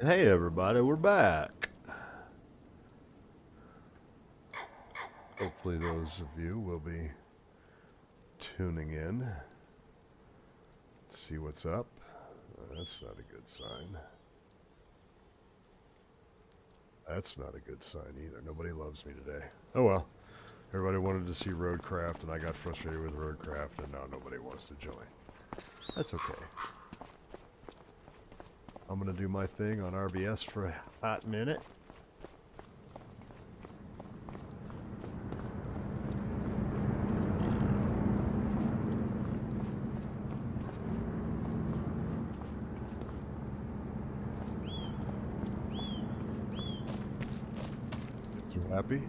Hey everybody, we're back. Hopefully those of you will be tuning in to see what's up. That's not a good sign. That's not a good sign either. Nobody loves me today. Oh well. Everybody wanted to see Roadcraft and I got frustrated with Roadcraft and now nobody wants to join. That's okay. I'm going to do my thing on RBS for a hot minute. You happy?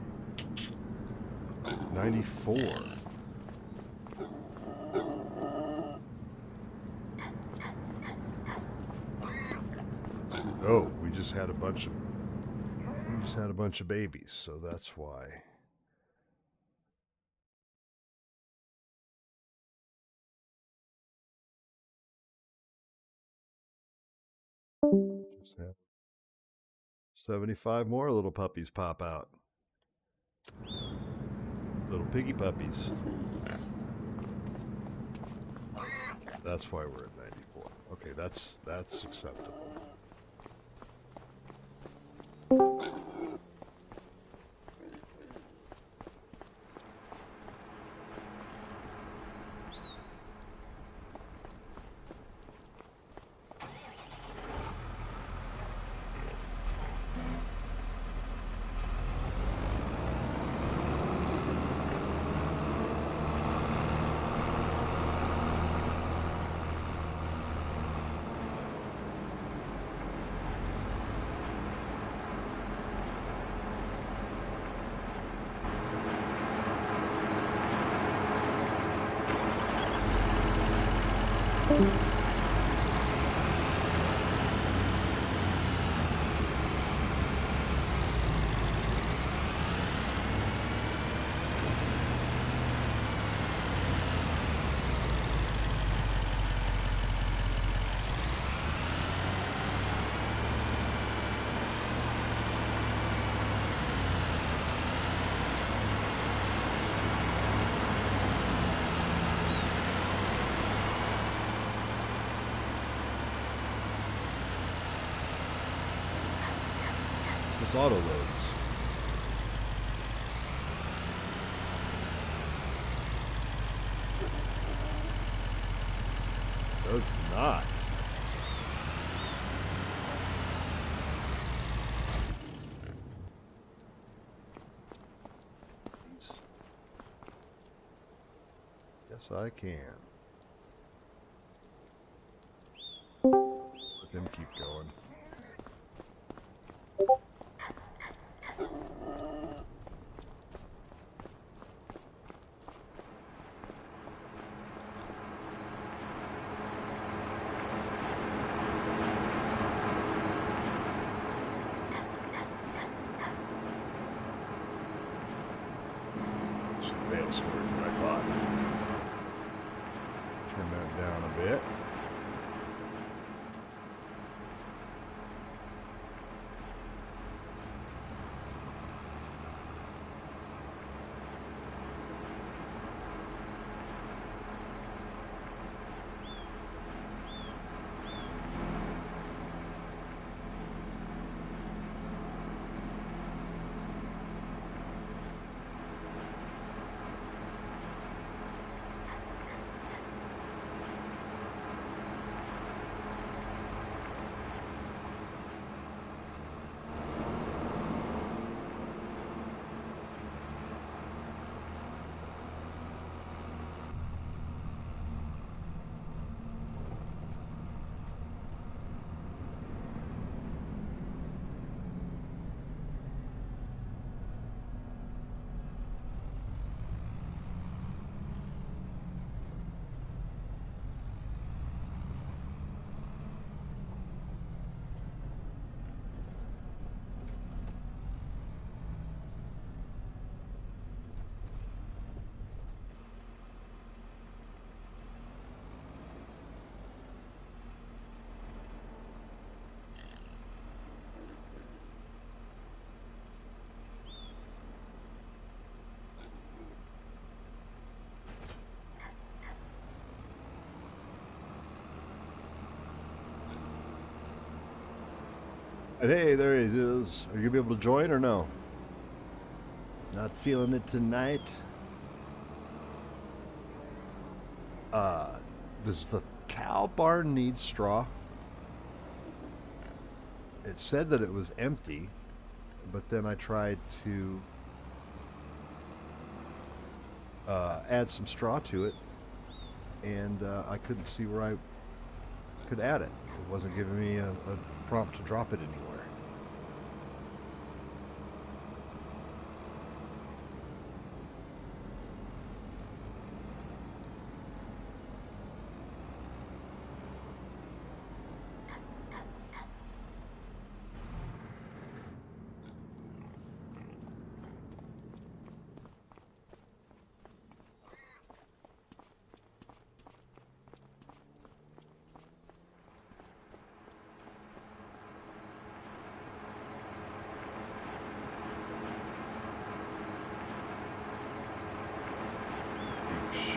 94. Oh, we just had a bunch of babies, so that's why. Just had 75 more little puppies pop out. Little piggy puppies. That's why we're at 94. Okay, that's acceptable. This auto loads. Does not. Yes, I can. Let them keep going. Bale storage, what I thought. Turn that down a bit. And hey, there he is. Are you gonna be able to join or no? Not feeling it tonight. Does the cow barn need straw? It said that it was empty, but then I tried to add some straw to it, and I couldn't see where I could add it. It wasn't giving me a prompt to drop it anywhere.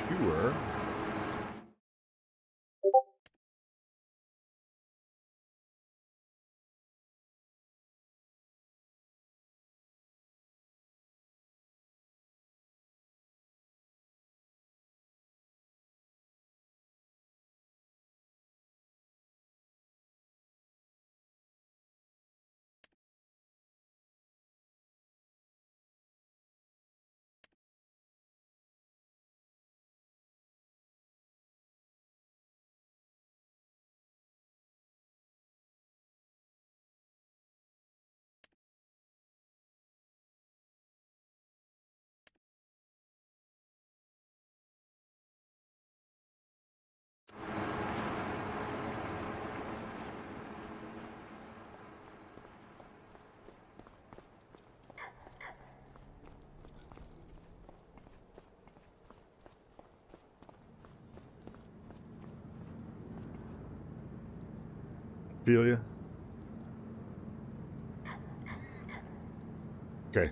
Sure. Feel you? Okay.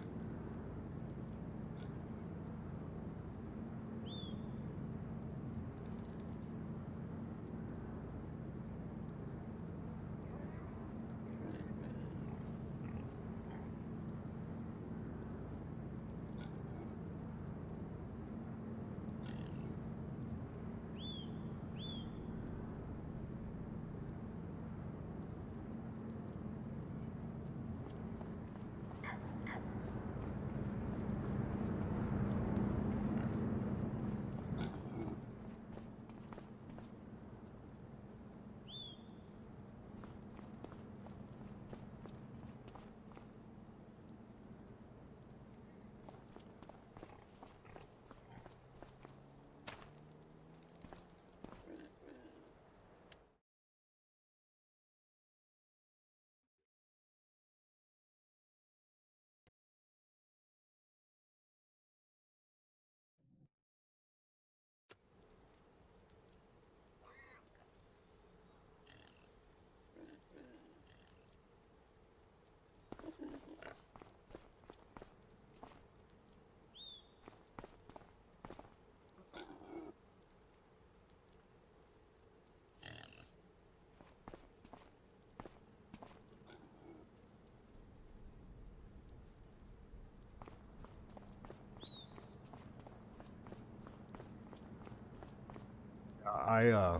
I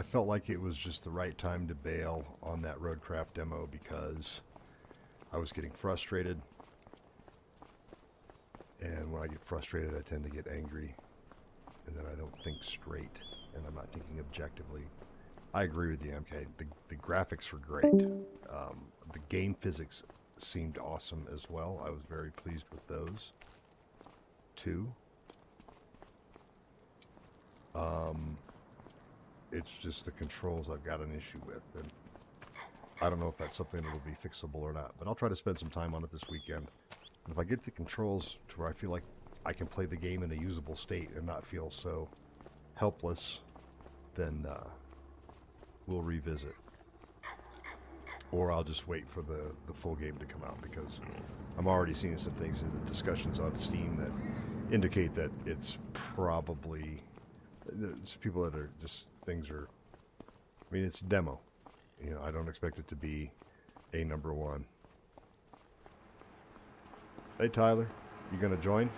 felt like it was just the right time to bail on that roadcraft demo because I was getting frustrated, and when I get frustrated I tend to get angry, and then I don't think straight, and I'm not thinking objectively. I agree with you, MK. The graphics were great. The game physics seemed awesome as well. I was very pleased with those too. It's just the controls I've got an issue with, and I don't know if that's something that'll be fixable or not, but I'll try to spend some time on it this weekend. And if I get the controls to where I feel like I can play the game in a usable state and not feel so helpless, then we'll revisit. Or I'll just wait for the full game to come out, because I'm already seeing some things in the discussions on Steam that indicate that it's probably... There's people that are just... Things are... I mean, it's a demo. you know, I don't expect it to be a number one. Hey, Tyler, you gonna join?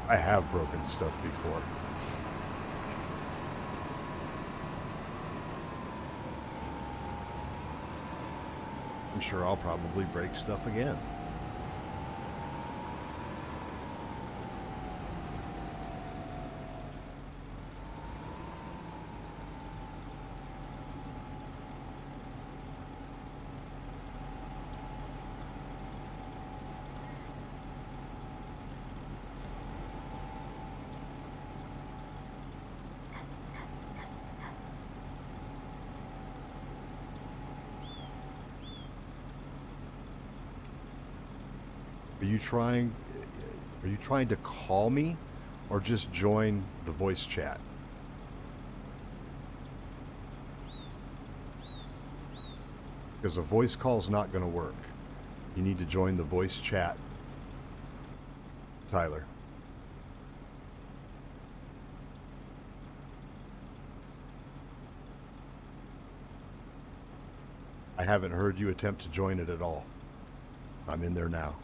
I have broken stuff before. I'm sure I'll probably break stuff again. Are you trying to call me or just join the voice chat? Because a voice call is not going to work. You need to join the voice chat, Tyler. I haven't heard you attempt to join it at all. I'm in there now.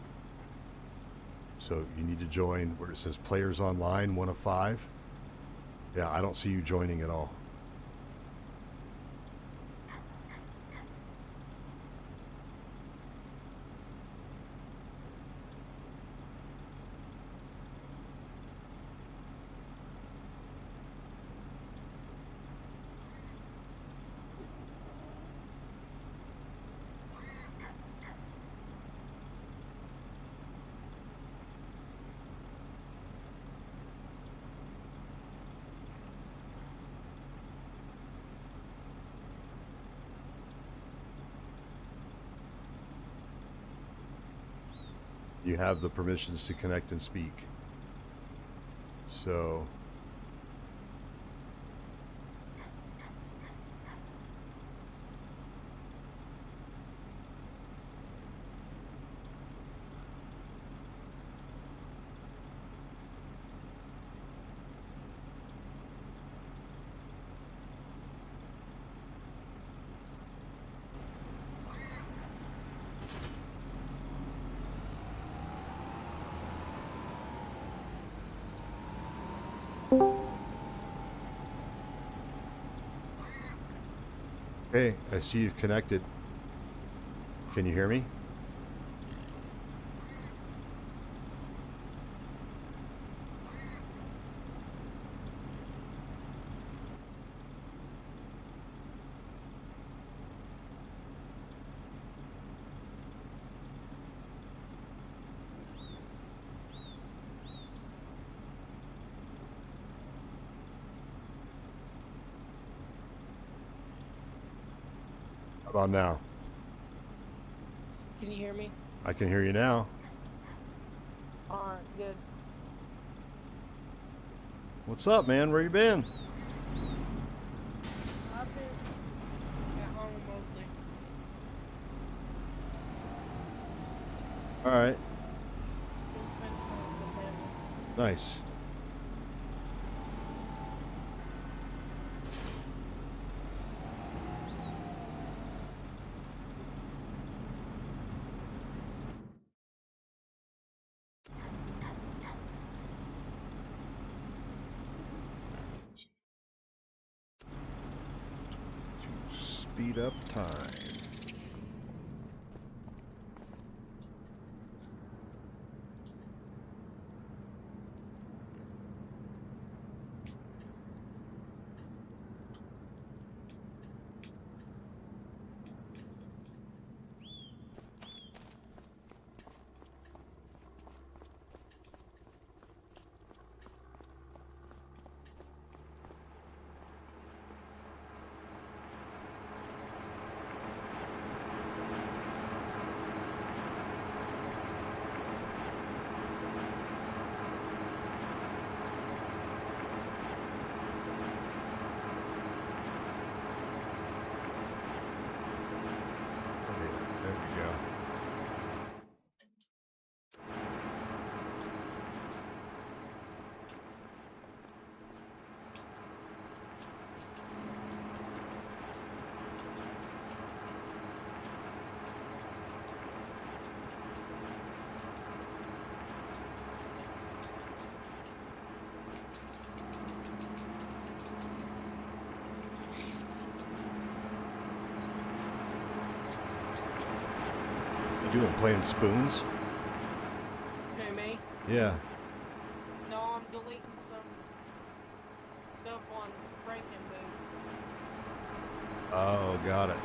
So you need to join where it says players online, 1 of 5. Yeah, I don't see you joining at all. You have the permissions to connect and speak. So okay, I see you've connected. Can you hear me? How about now? Can you hear me? I can hear you now. Alright, good. What's up, man? Where you been? I've been at home mostly. All right. Been spending time with the family. Nice. To speed up time. You doing? Playing spoons? Who, me? Yeah. No, I'm deleting some stuff on Breaking Boot. Oh, got it.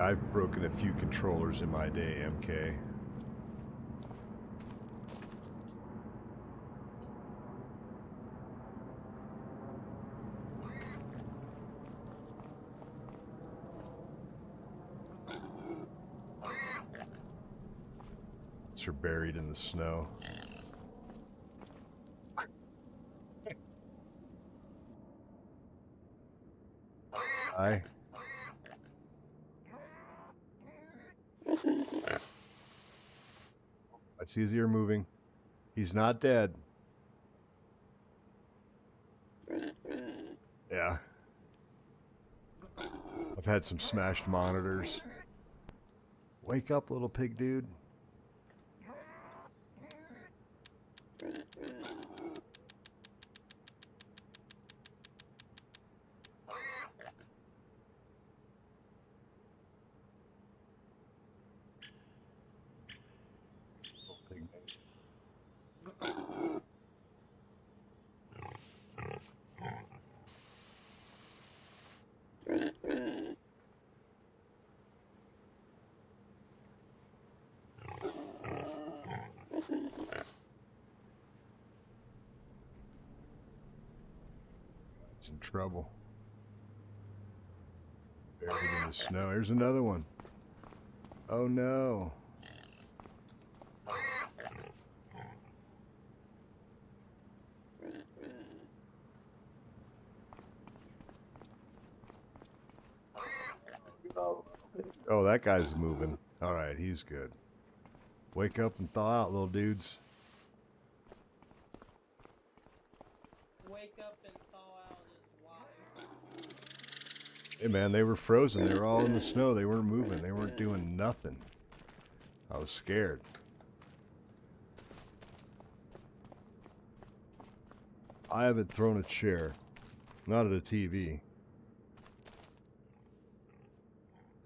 I've broken a few controllers in my day, MK. Are buried in the snow. Hi. I see his ear moving. He's not dead. Yeah. I've had some smashed monitors. Wake up, little pig dude. It's in trouble. Buried in the snow. Here's another one. Oh no. Oh, that guy's moving. All right, he's good. Wake up and thaw out, little dudes. Wake up and thaw out his wife. Hey man, they were frozen. They were all in the snow. They weren't moving. They weren't doing nothing. I was scared. I haven't thrown a chair. Not at a TV.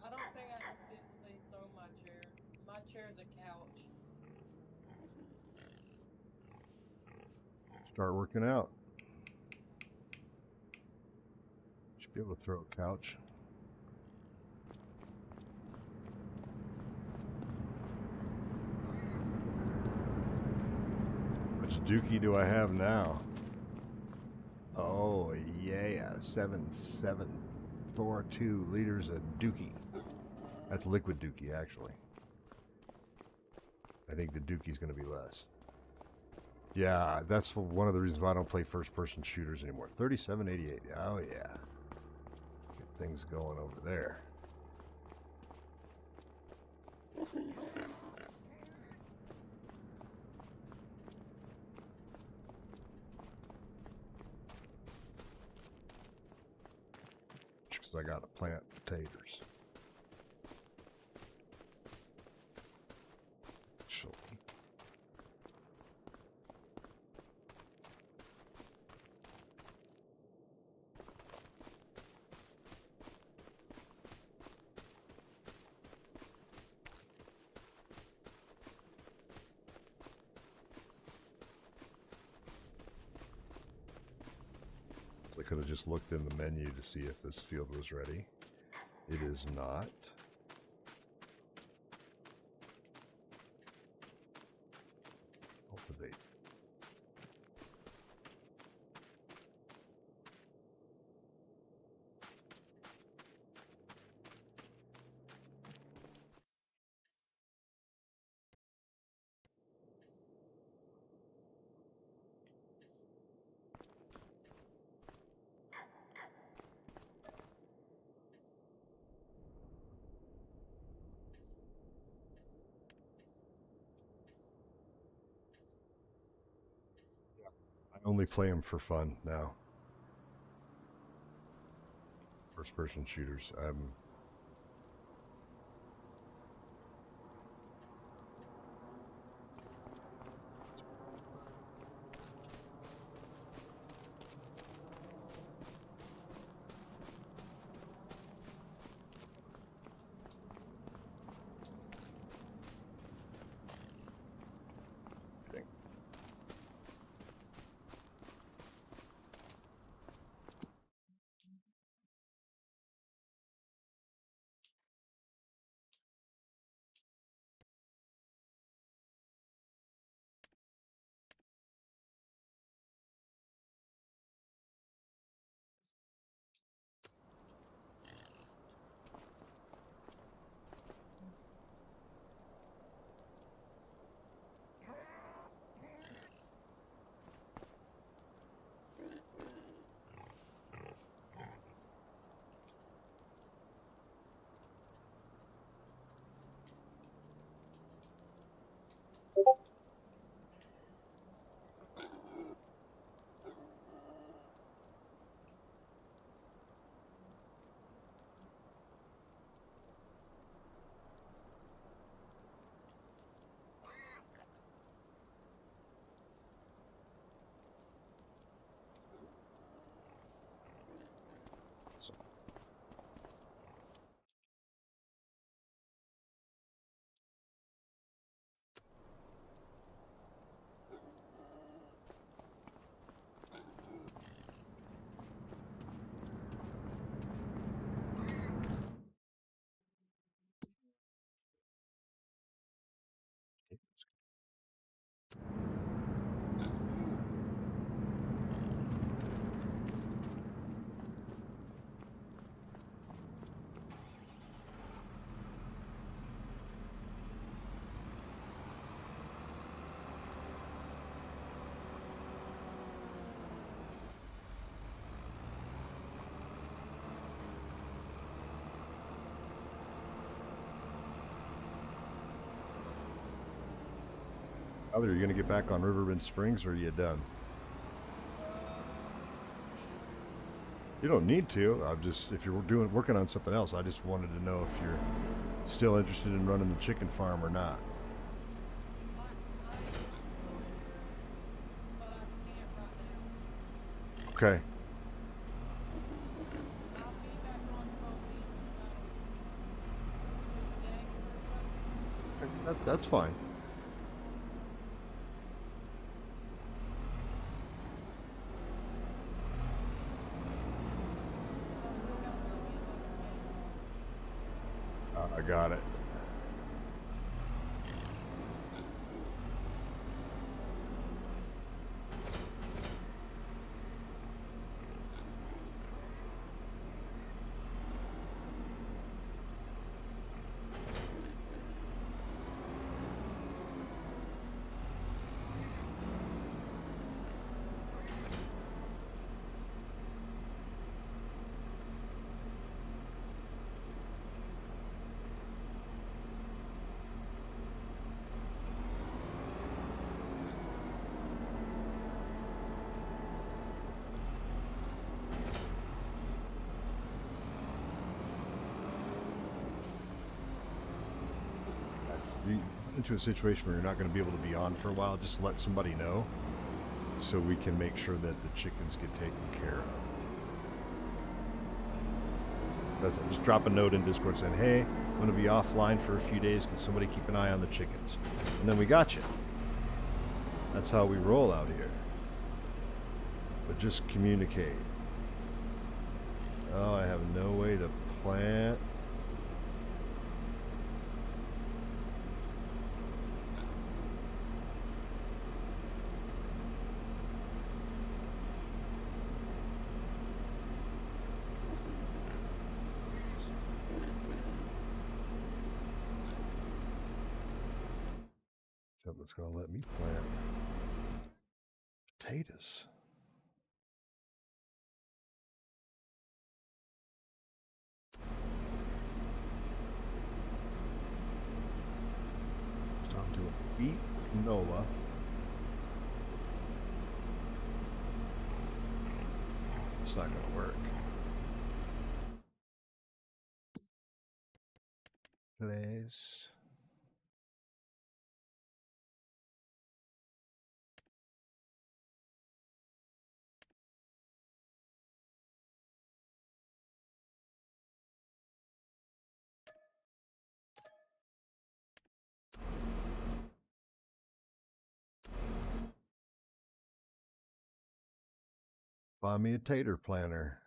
I don't think I can physically throw my chair. My chair's a couch. Start working out. Should be able to throw a couch. Which dookie do I have now? Oh yeah, 7.742 liters of dookie. That's liquid dookie, actually. I think the dookie's going to be less. Yeah, that's one of the reasons why I don't play first-person shooters anymore. 3788. Oh yeah, get things going over there. Because I got to plant potatoes. So, I could have just looked in the menu to see if this field was ready. It is not. Cultivate. I only play them for fun now. First person shooters. Are you going to get back on Riverbend Springs, or are you done? You don't need to. I'm just, if you're working on something else, I just wanted to know if you're still interested in running the chicken farm or not. Okay. That's fine. I got it. you run into a situation where you're not going to be able to be on for a while, just let somebody know so we can make sure that the chickens get taken care of. Just drop a note in Discord saying, hey, I'm going to be offline for a few days. Can somebody keep an eye on the chickens? And then we got you. That's how we roll out here. But just communicate. Oh, I have no way to plant. Something's going to let me plant potatoes. So I'm doing wheat, canola. It's not going to work. Today's. Buy me a tater planter.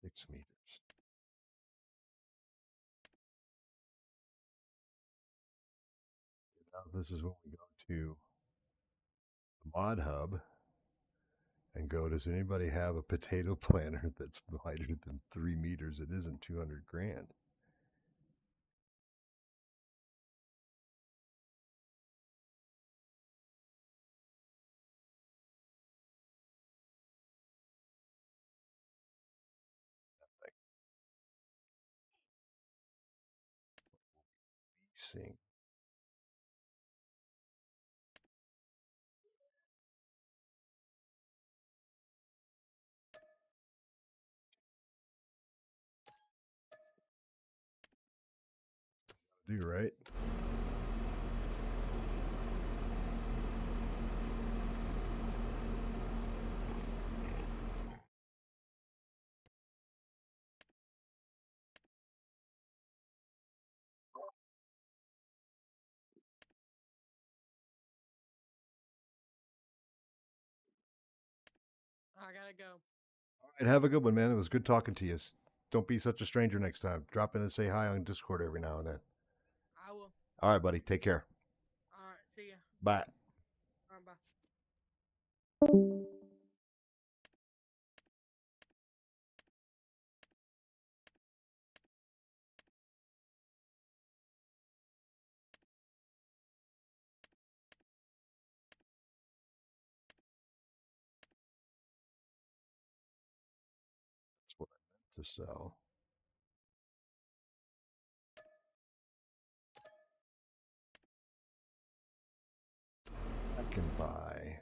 $6 meters. Now this is when we go to the mod hub and go, does anybody have a potato planter that's wider than 3 meters? It isn't 200 grand. Leasing. Do right. I gotta go. All right, have a good one, man. It was good talking to you. Don't be such a stranger next time. Drop in and say hi on Discord every now and then. I will. All right, buddy. Take care. All right, see ya. Bye. All right, bye. That's what I meant to sell. I can buy.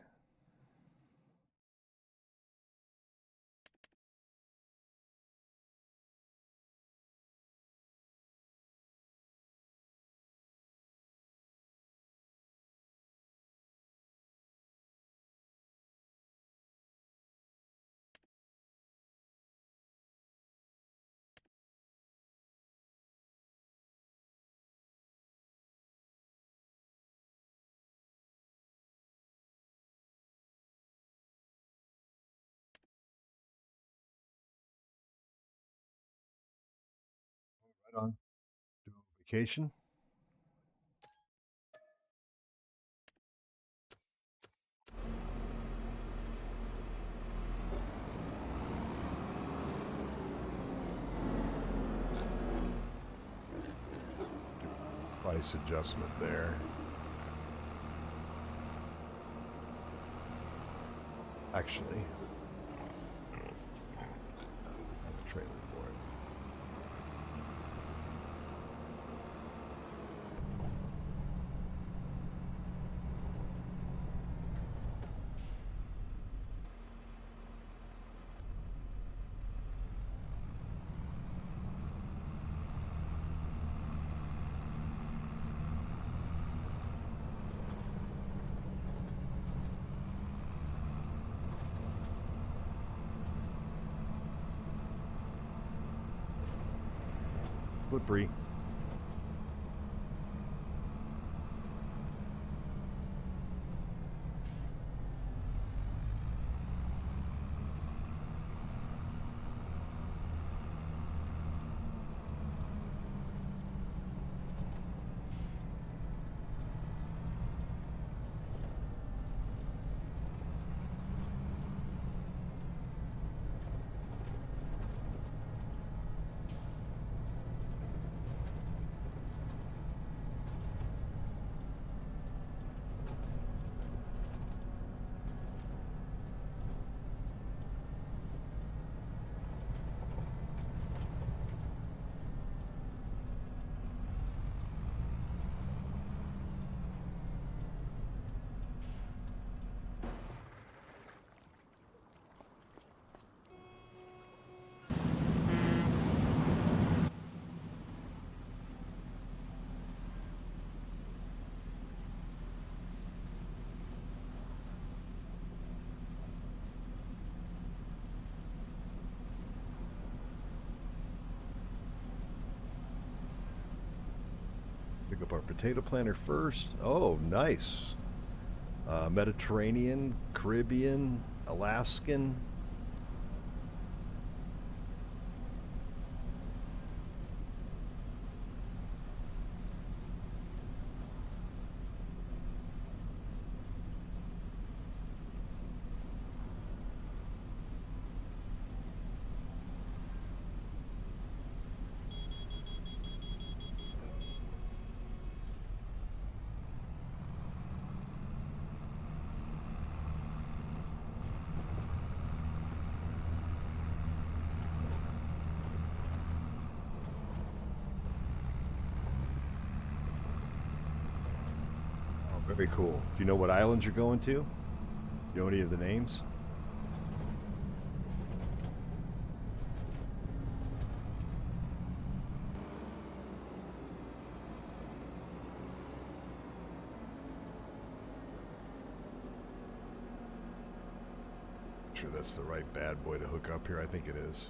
Right on. Do a vacation. Price adjustment there. Actually, I have a trailer for it. foot, Bree. Pick up our potato planter first. Oh, nice. Mediterranean, Caribbean, Alaskan. Very cool. Do you know what islands you're going to? You know any of the names? Sure that's the right bad boy to hook up here. I think it is.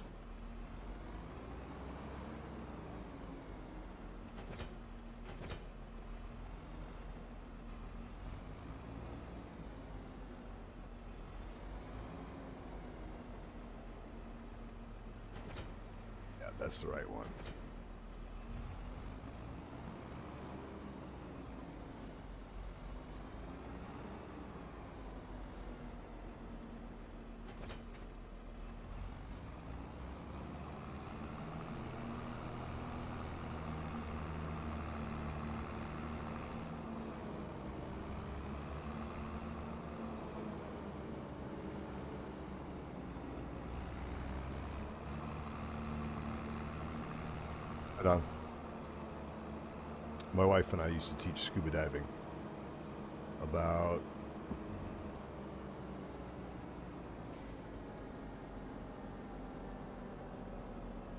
That's the right one. Right on. My wife and I used to teach scuba diving about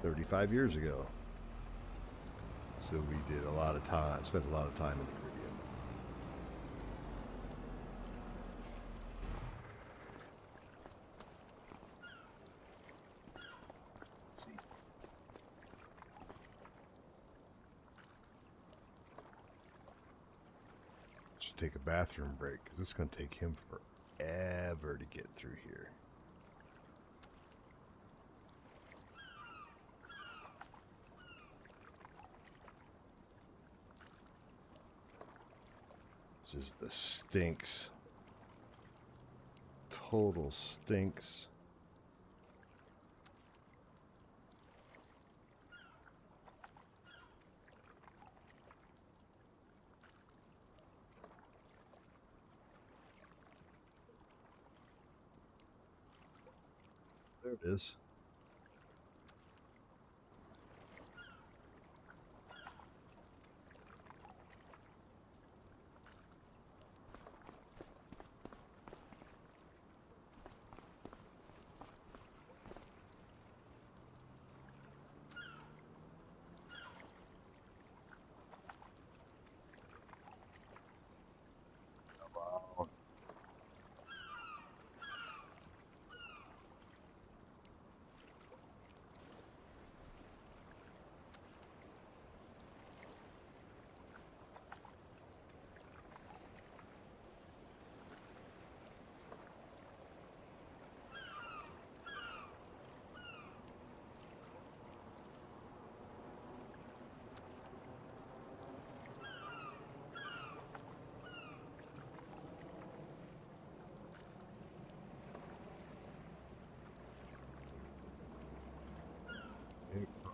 35 years ago. So we did a lot of time, spent a lot of time in the Caribbean. Should take a bathroom break because it's going to take him forever to get through here. This is the stinks. Total stinks. There it is.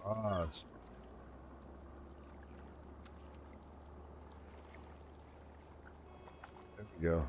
Ah, there we go.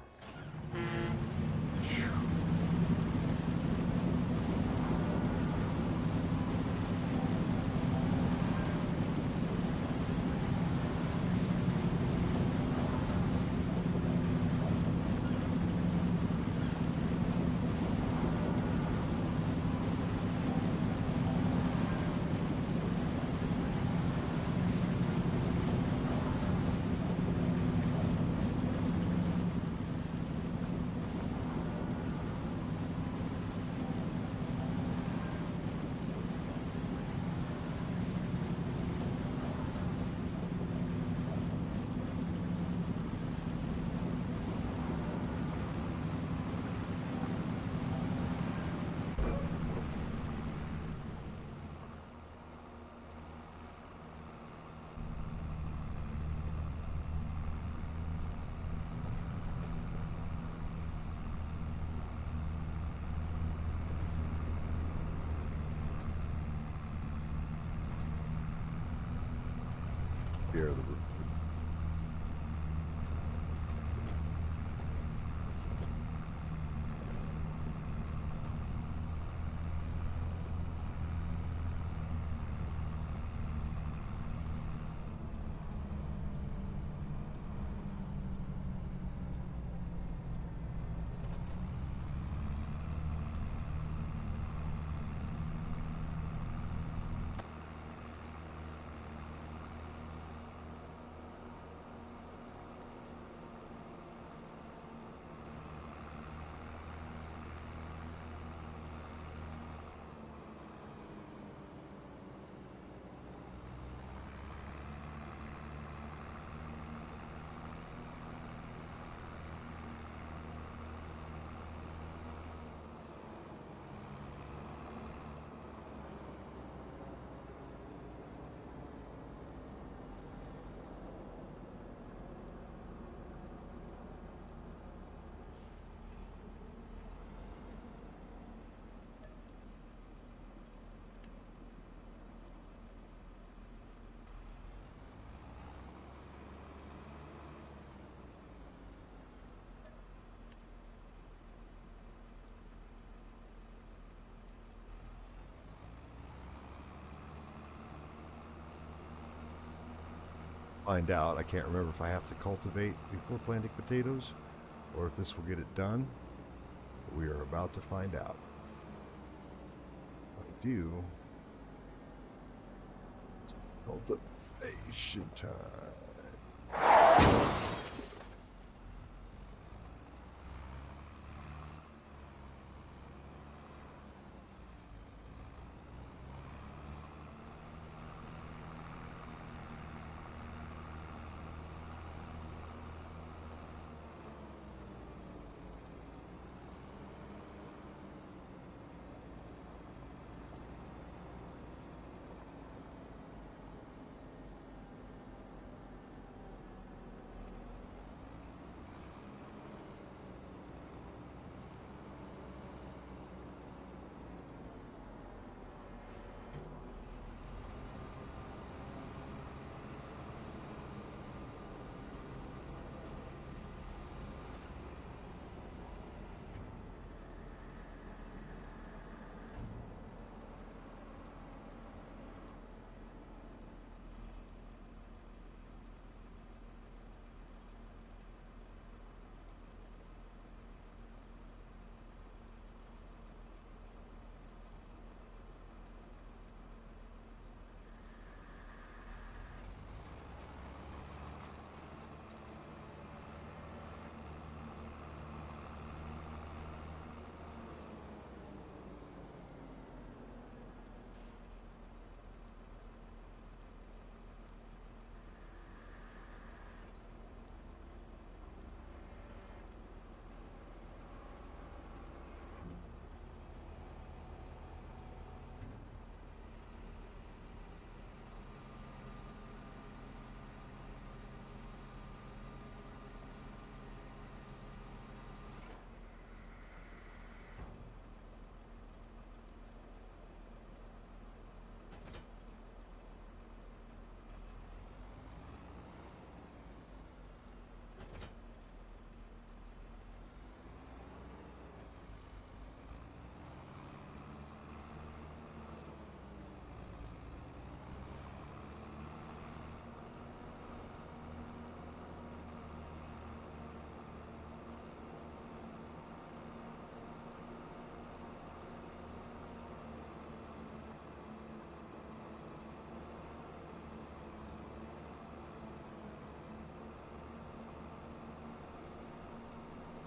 Here, the find out. I can't remember if I have to cultivate before planting potatoes or if this will get it done. But we are about to find out. If I do, cultivation time.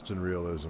Trust and realism.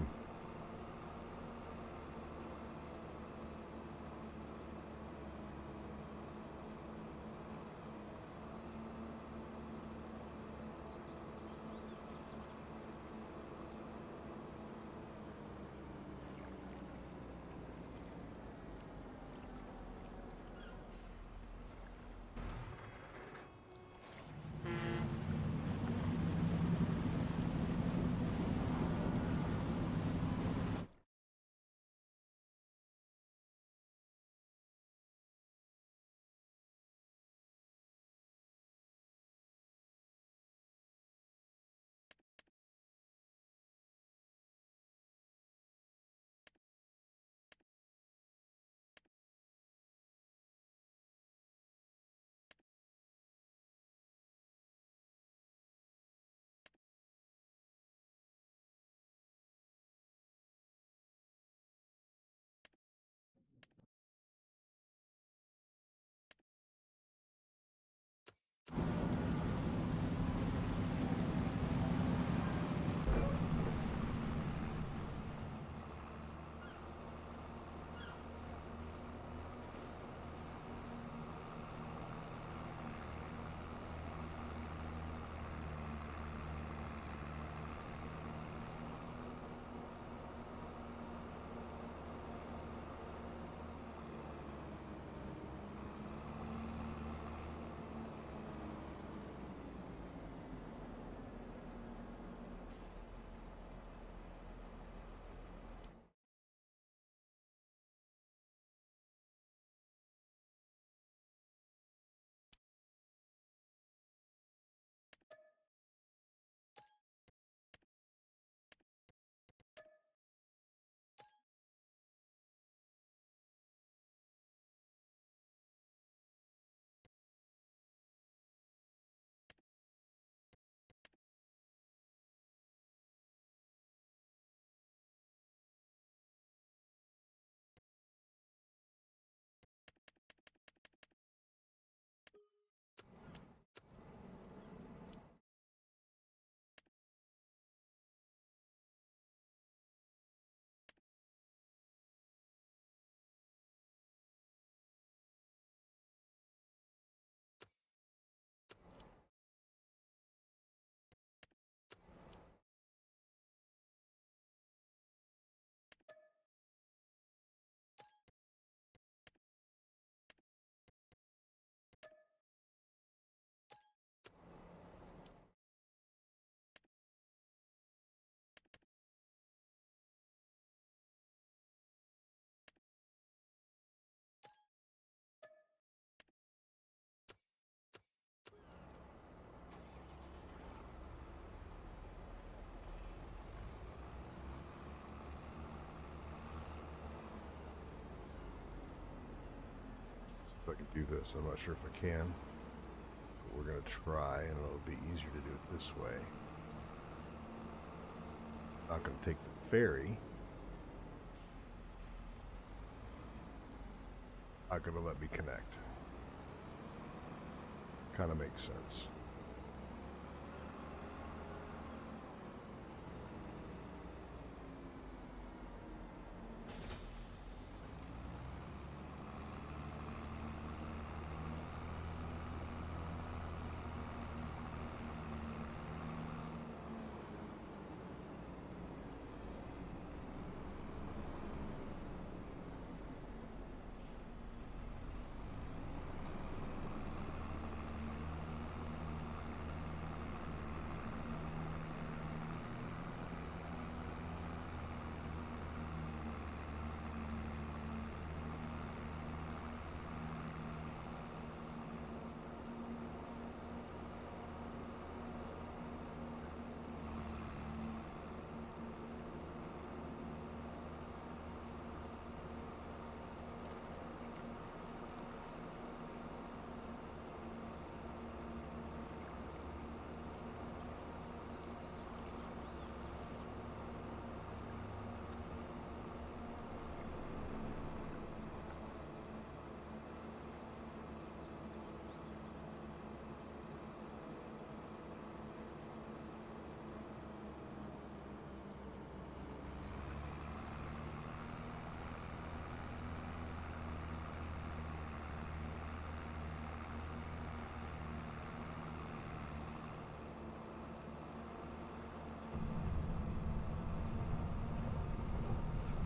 See if I can do this. I'm not sure if I can. But we're going to try, and it'll be easier to do it this way. Not going to take the ferry. Not going to let me connect. Kind of makes sense.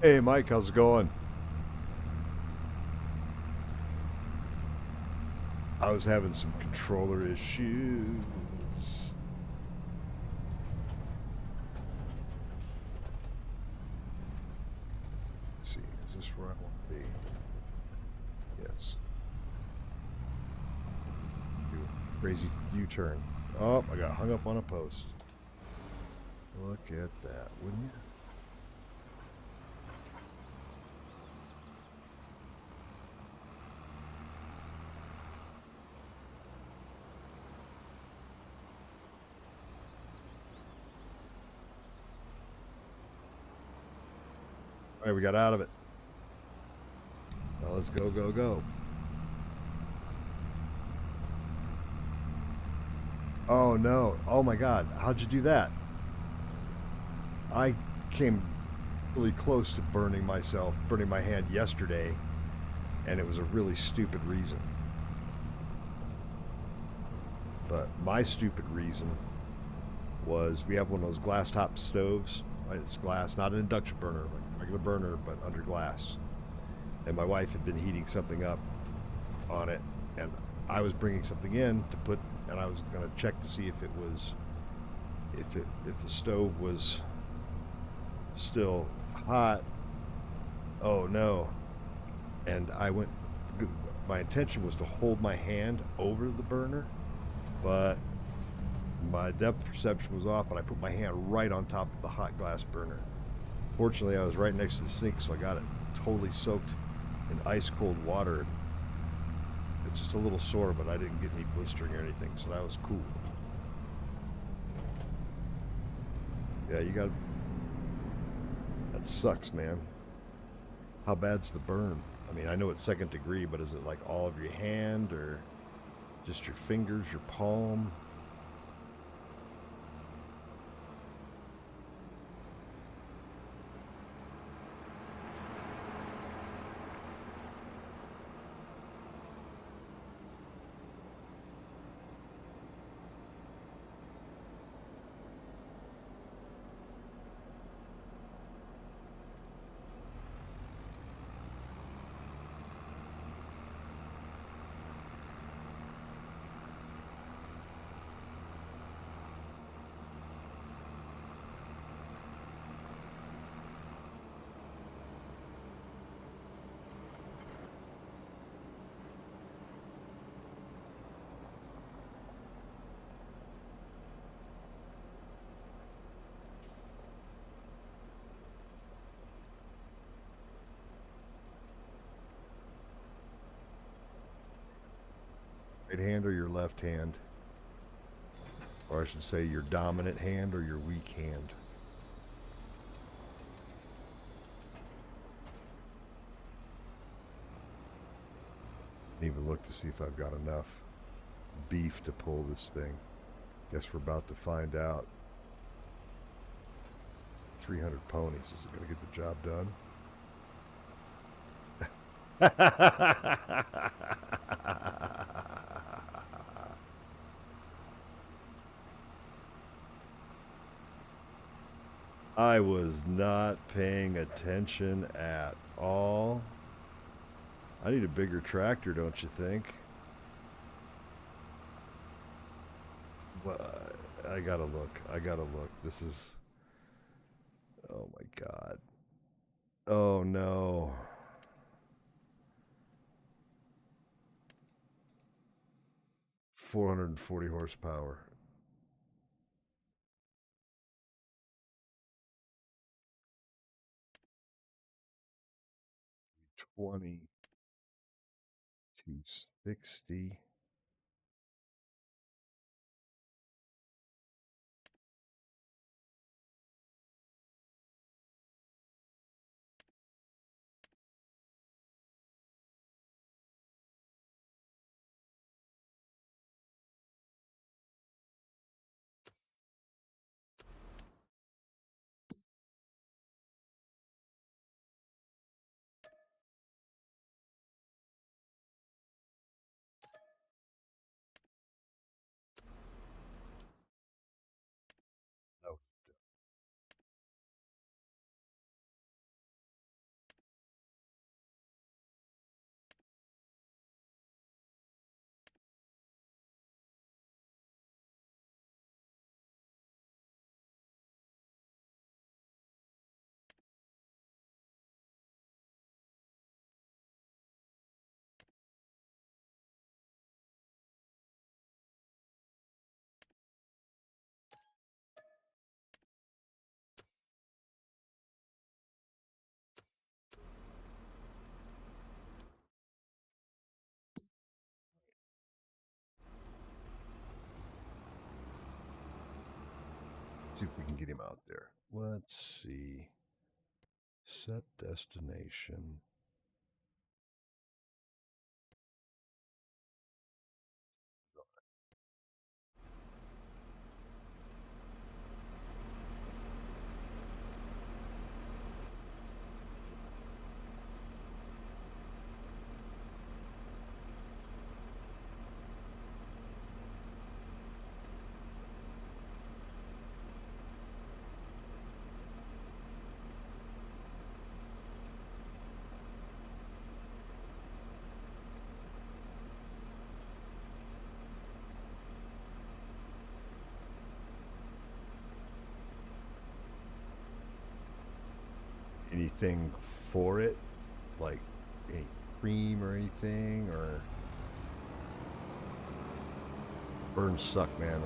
Hey, Mike, how's it going? I was having some controller issues. Let's see, is this where I want to be? Yes. Do a crazy U-turn. Oh, I got hung up on a post. Look at that, wouldn't you? All right, we got out of it. Well, let's go, go, go. Oh, no. Oh, my God. How'd you do that? I came really close to burning myself, burning my hand yesterday, and it was a really stupid reason. But my stupid reason was we have one of those glass top stoves. Right? It's glass, not an induction burner, like a regular burner, but under glass. And my wife had been heating something up on it, and I was bringing something in to put, and I was going to check to see if it was, if the stove was still hot. Oh no! And I went. My intention was to hold my hand over the burner, but my depth perception was off, and I put my hand right on top of the hot glass burner. Fortunately, I was right next to the sink, so I got it totally soaked in ice cold water. It's just a little sore, but I didn't get any blistering or anything, so that was cool. Yeah, you got. That sucks, man. How bad's the burn? I mean, I know it's 2nd degree, but is it like all of your hand or just your fingers, your palm? Right hand or your left hand? Or I should say your dominant hand or your weak hand? Even look to see if I've got enough beef to pull this thing. Guess we're about to find out. 300 ponies. Is it going to get the job done? I was not paying attention at all. I need a bigger tractor, don't you think? But I gotta look. I gotta look. This is. Oh my God. Oh no. 440 horsepower. 20 to 60. see if we can get him out there. Let's see. Set destination. Anything for it? Like any cream or anything? Or burns suck, man.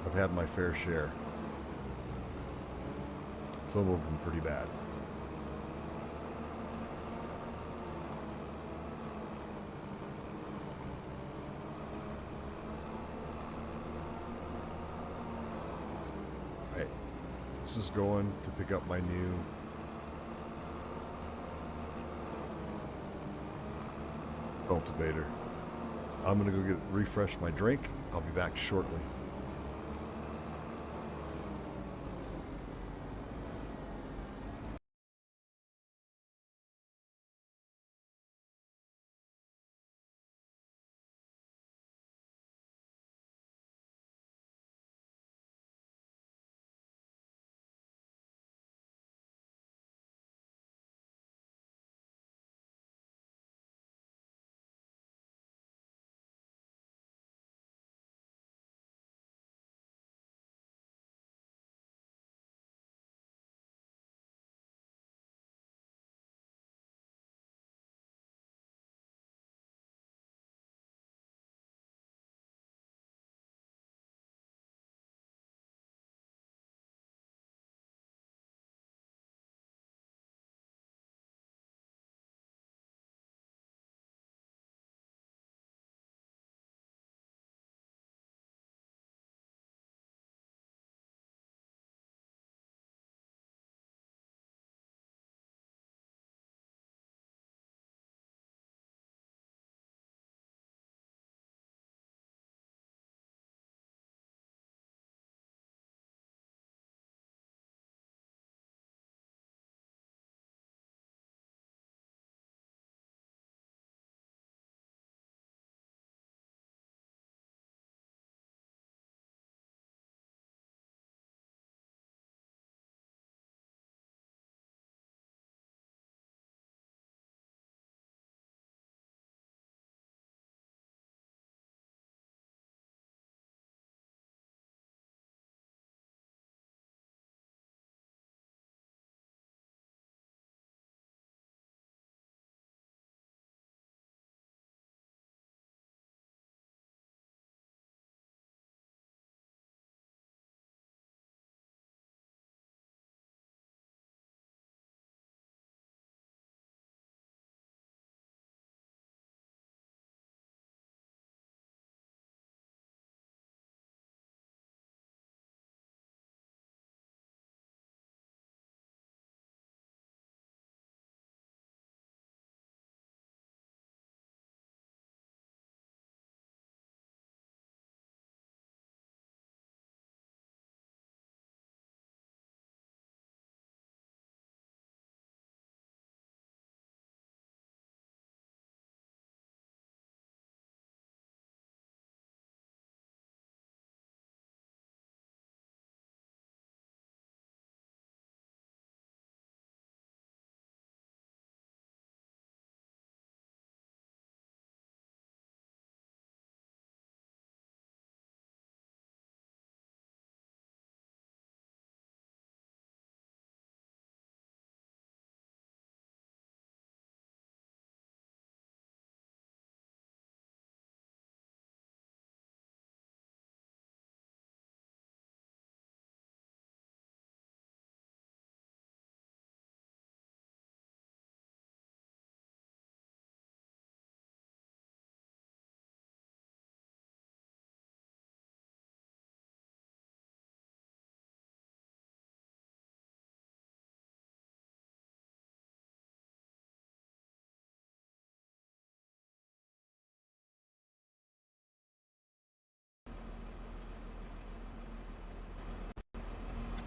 I've had my fair share. Some of them pretty bad. Right. This is going to pick up my new cultivator. I'm gonna go refresh my drink. I'll be back shortly.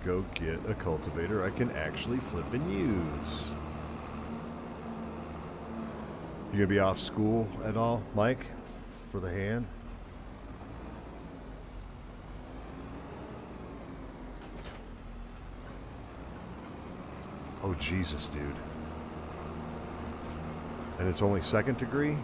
go get a cultivator I can actually flip and use. You gonna be off school at all, Mike, for the hand? Oh, Jesus, dude. And it's only 2nd degree?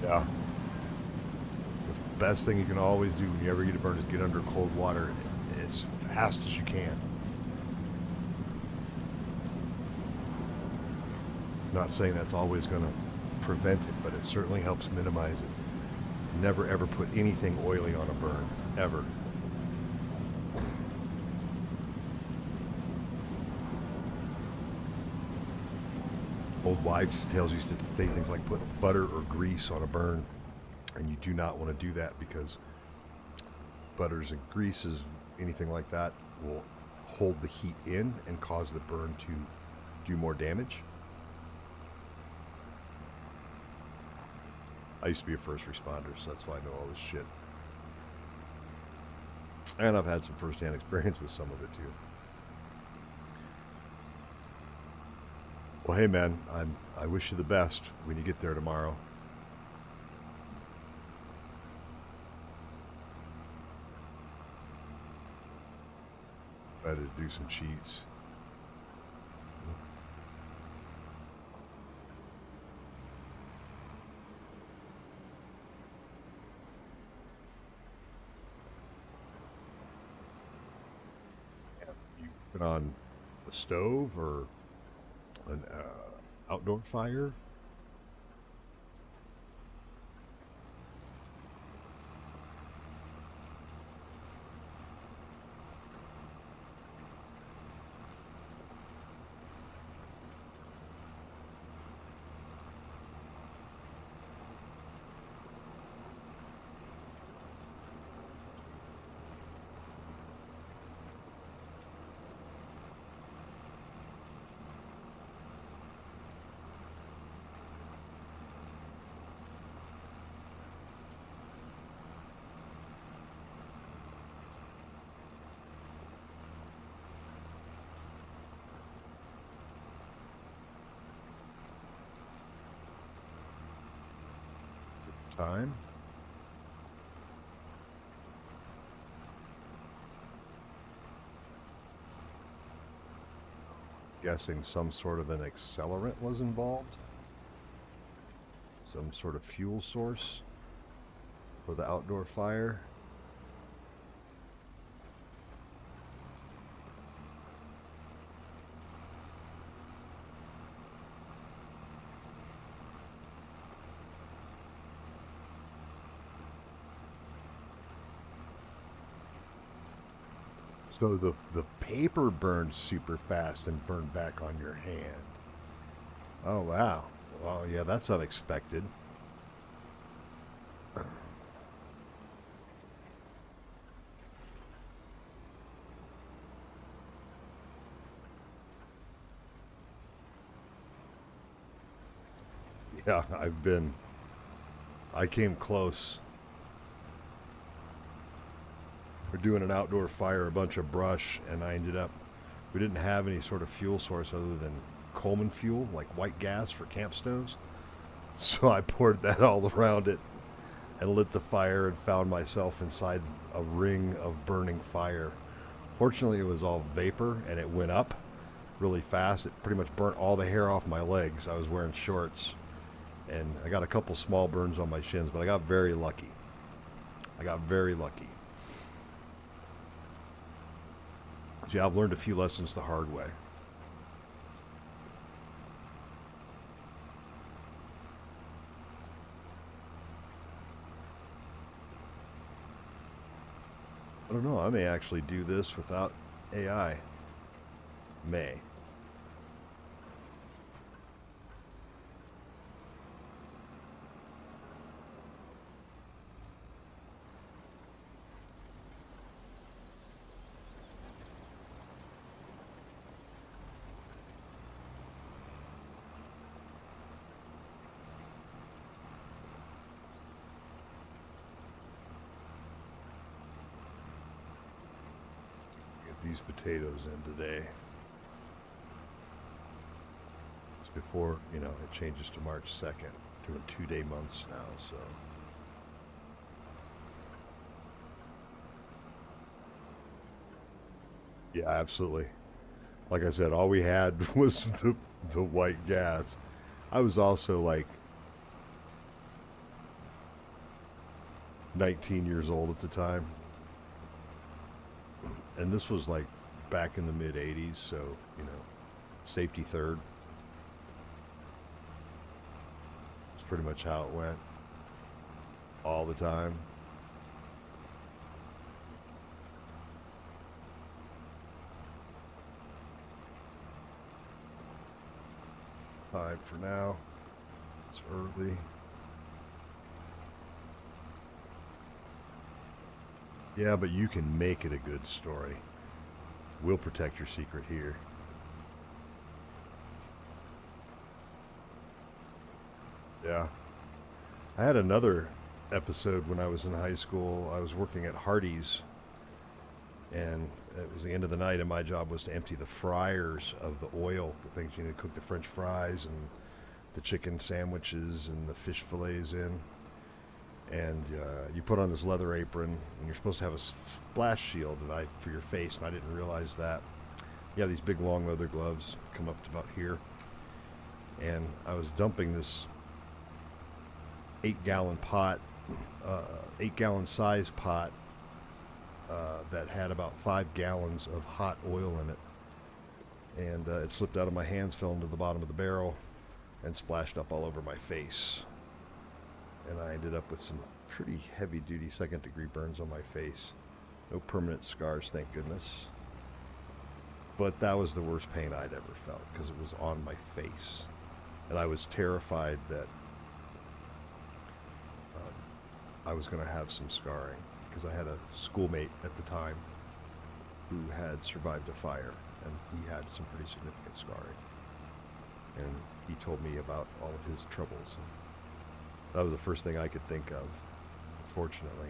Yeah. The best thing you can always do when you ever get a burn is get under cold water as fast as you can. Not saying that's always going to prevent it, but it certainly helps minimize it. Never ever put anything oily on a burn, ever. Old wives' tales used to say things like put butter or grease on a burn, and you do not want to do that because butters and greases, anything like that, will hold the heat in and cause the burn to do more damage. I used to be a first responder, so that's why I know all this shit. And I've had some first-hand experience with some of it too. Well, hey man, I wish you the best when you get there tomorrow. I had to do some cheats. You put on a stove or an outdoor fire? Time. Guessing some sort of an accelerant was involved. Some sort of fuel source for the outdoor fire. So the paper burned super fast and burned back on your hand. Oh, wow. Well, yeah, that's unexpected. Yeah, I came close. We're doing an outdoor fire, a bunch of brush, and we didn't have any sort of fuel source other than Coleman fuel, like white gas for camp stoves. So I poured that all around it and lit the fire and found myself inside a ring of burning fire. Fortunately, it was all vapor and it went up really fast. It pretty much burnt all the hair off my legs. I was wearing shorts, and I got a couple small burns on my shins, but I got very lucky. I got very lucky. So yeah, I've learned a few lessons the hard way. I don't know. I may actually do this without AI. May. These potatoes in today. It's before, you know, it changes to March 2nd. Doing 2-day months now, so. Yeah, absolutely. Like I said, all we had was the white gas. I was also like 19 years old at the time. And this was like back in the mid 80s, so, you know, safety third. It's pretty much how it went. All the time. Time for now. It's early. Yeah, but you can make it a good story. We'll protect your secret here. Yeah. I had another episode when I was in high school. I was working at Hardee's, and it was the end of the night, and my job was to empty the fryers of the oil, the things you need to cook the French fries and the chicken sandwiches and the fish fillets in. And you put on this leather apron, and you're supposed to have a splash shield for your face, and I didn't realize that. You have these big long leather gloves come up to about here, and I was dumping this 8-gallon pot, 8-gallon size pot that had about 5 gallons of hot oil in it, and it slipped out of my hands, fell into the bottom of the barrel, and splashed up all over my face. And I ended up with some pretty heavy-duty second-degree burns on my face. No permanent scars, thank goodness. But that was the worst pain I'd ever felt, because it was on my face. And I was terrified that I was going to have some scarring, because I had a schoolmate at the time who had survived a fire, and he had some pretty significant scarring. And he told me about all of his troubles. That was the first thing I could think of, fortunately.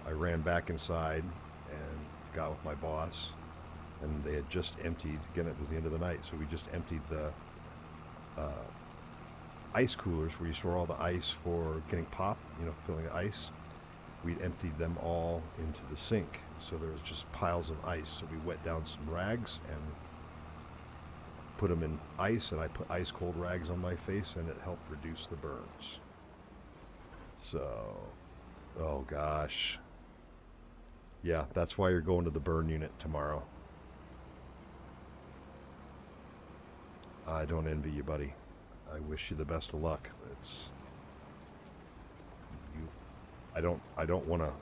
I ran back inside and got with my boss, and they had just emptied, again, it was the end of the night, so we just emptied the ice coolers where you store all the ice for getting pop, you know, filling ice. We'd emptied them all into the sink, so there was just piles of ice. So we wet down some rags and put them in ice, and I put ice cold rags on my face, and it helped reduce the burns. So, oh gosh. Yeah, that's why you're going to the burn unit tomorrow. I don't envy you, buddy. I wish you the best of luck. I don't want to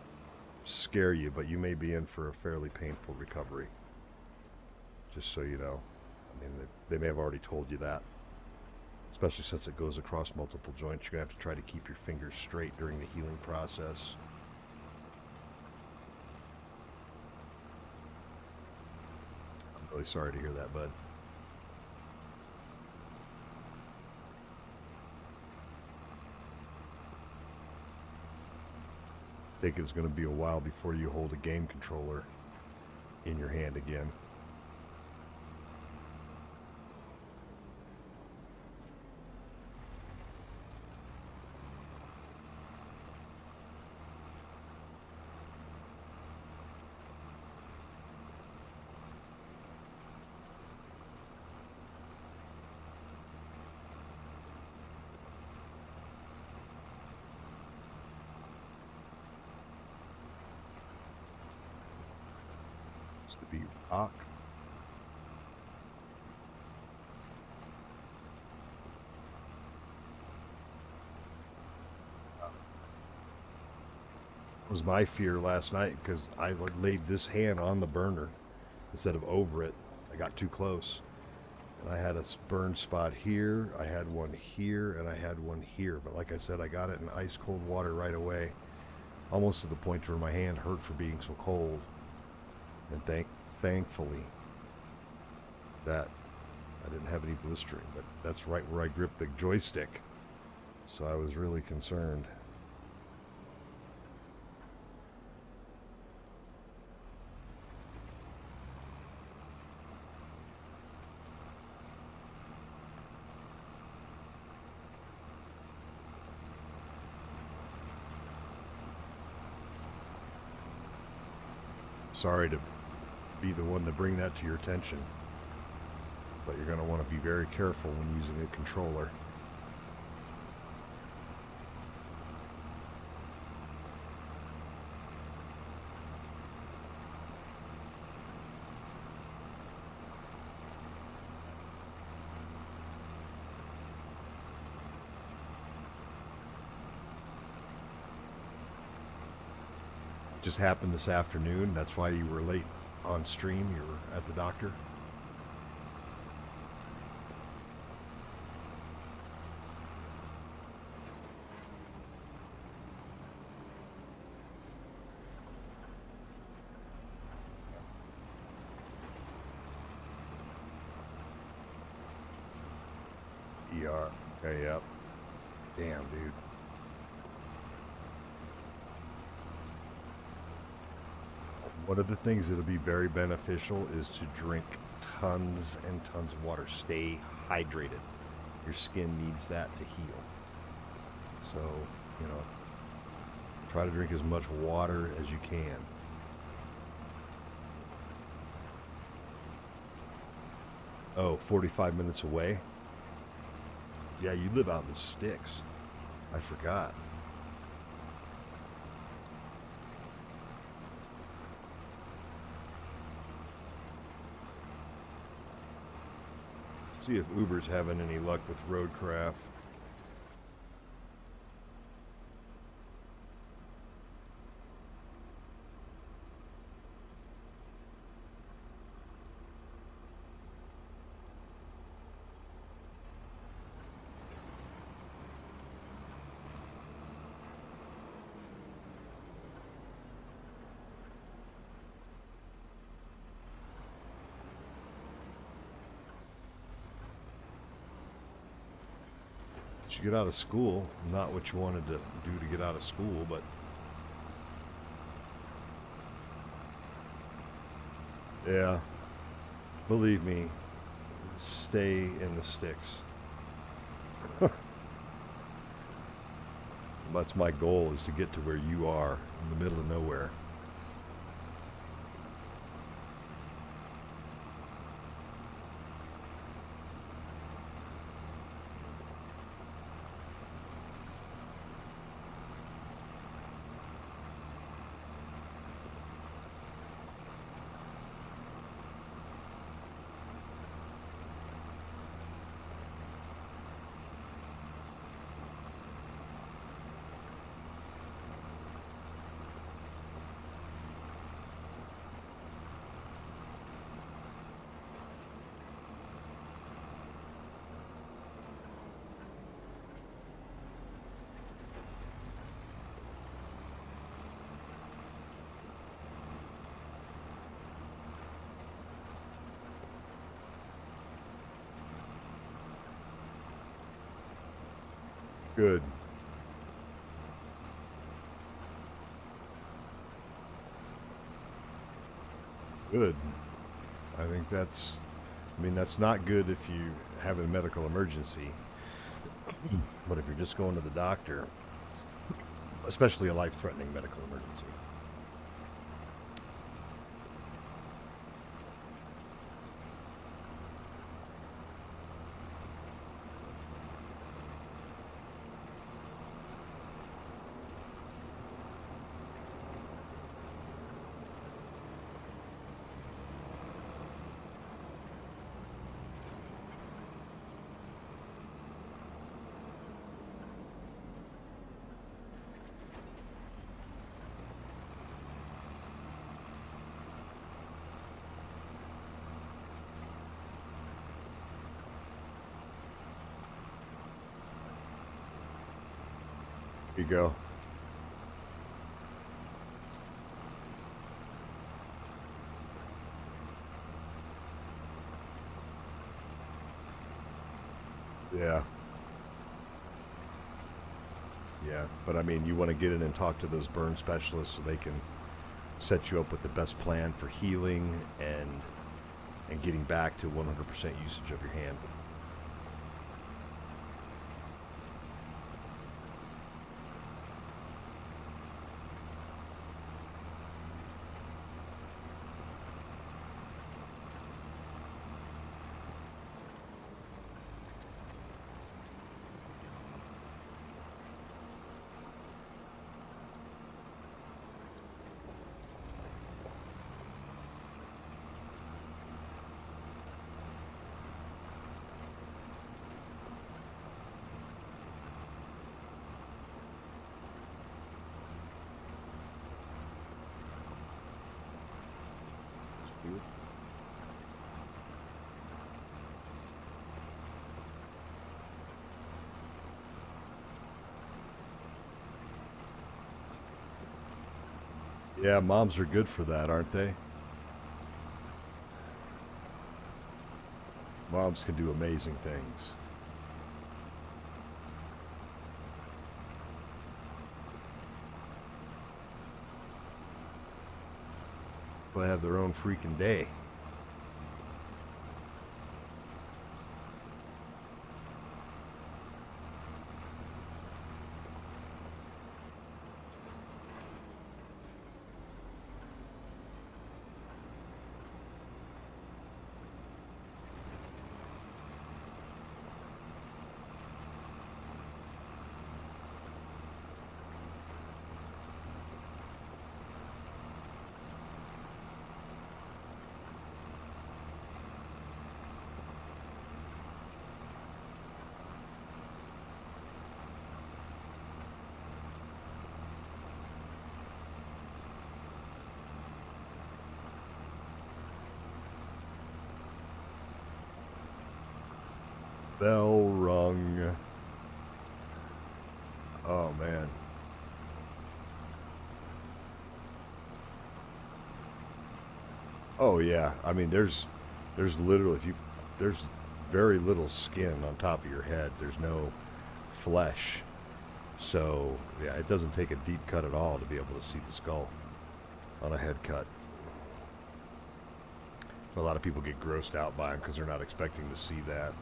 scare you, but you may be in for a fairly painful recovery. Just so you know. I mean, they may have already told you that. Especially since it goes across multiple joints. You're going to have to try to keep your fingers straight during the healing process. I'm really sorry to hear that, bud. I think it's going to be a while before you hold a game controller in your hand again. Looks to be rock. Was my fear last night because I laid this hand on the burner instead of over it. I got too close. And I had a burn spot here, I had one here, and I had one here. But like I said, I got it in ice cold water right away. Almost to the point where my hand hurt for being so cold. And thankfully that I didn't have any blistering. But that's right where I gripped the joystick. So I was really concerned. Sorry to be the one to bring that to your attention, but you're going to want to be very careful when using a controller. Just happened this afternoon. That's why you were late on stream. You were at the doctor. ER. Okay, yep. Damn, dude. One of the things that'll be very beneficial is to drink tons and tons of water. Stay hydrated. Your skin needs that to heal. So, you know, try to drink as much water as you can. Oh, 45 minutes away? Yeah, you live out in the sticks. I forgot. See if Uber's having any luck with roadcraft. You get out of school, not what you wanted to do to get out of school, but yeah, believe me, stay in the sticks. That's my goal, is to get to where you are, in the middle of nowhere. Good. Good. I think that's, I mean, that's not good if you have a medical emergency. But if you're just going to the doctor, especially a life-threatening medical emergency. Here you go. Yeah. Yeah, but I mean, you want to get in and talk to those burn specialists so they can set you up with the best plan for healing and getting back to 100% usage of your hand. Yeah, moms are good for that, aren't they? Moms can do amazing things. They have their own freaking day. Bell rung. Oh man. Oh yeah. I mean, there's literally there's very little skin on top of your head. There's no flesh. So yeah, it doesn't take a deep cut at all to be able to see the skull on a head cut. A lot of people get grossed out by them because they're not expecting to see that.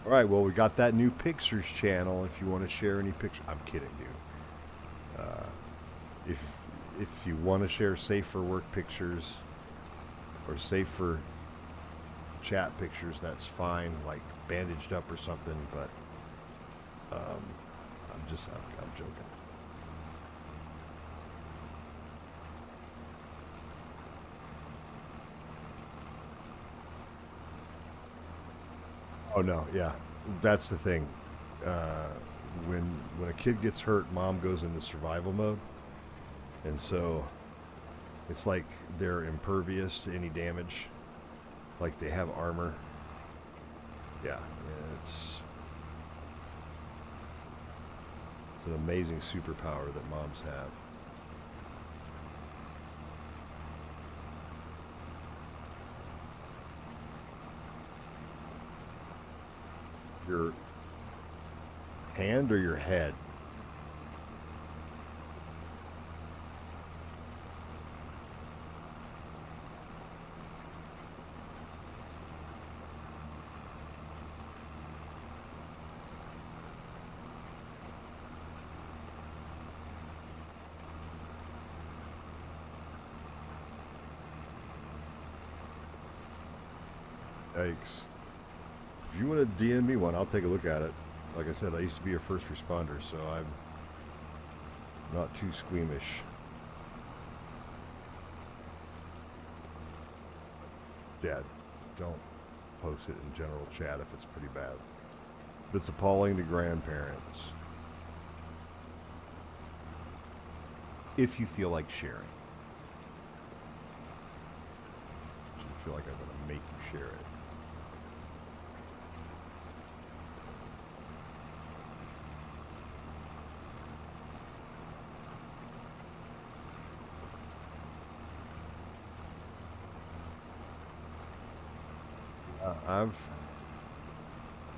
All right, well, we got that new pictures channel. If you want to share any pictures, I'm kidding, dude. If you want to share safer work pictures or safer chat pictures, that's fine. Like bandaged up or something, but I'm joking. Oh no, yeah, that's the thing. When a kid gets hurt, mom goes into survival mode, and so it's like they're impervious to any damage, like they have armor. Yeah, it's an amazing superpower that moms have. Your hand or your head? Yikes. If you want to DM me one, I'll take a look at it. Like I said, I used to be a first responder, so I'm not too squeamish. Yeah, don't post it in general chat if it's pretty bad. It's appalling to grandparents. If you feel like sharing. So you feel like I'm going to make you share it.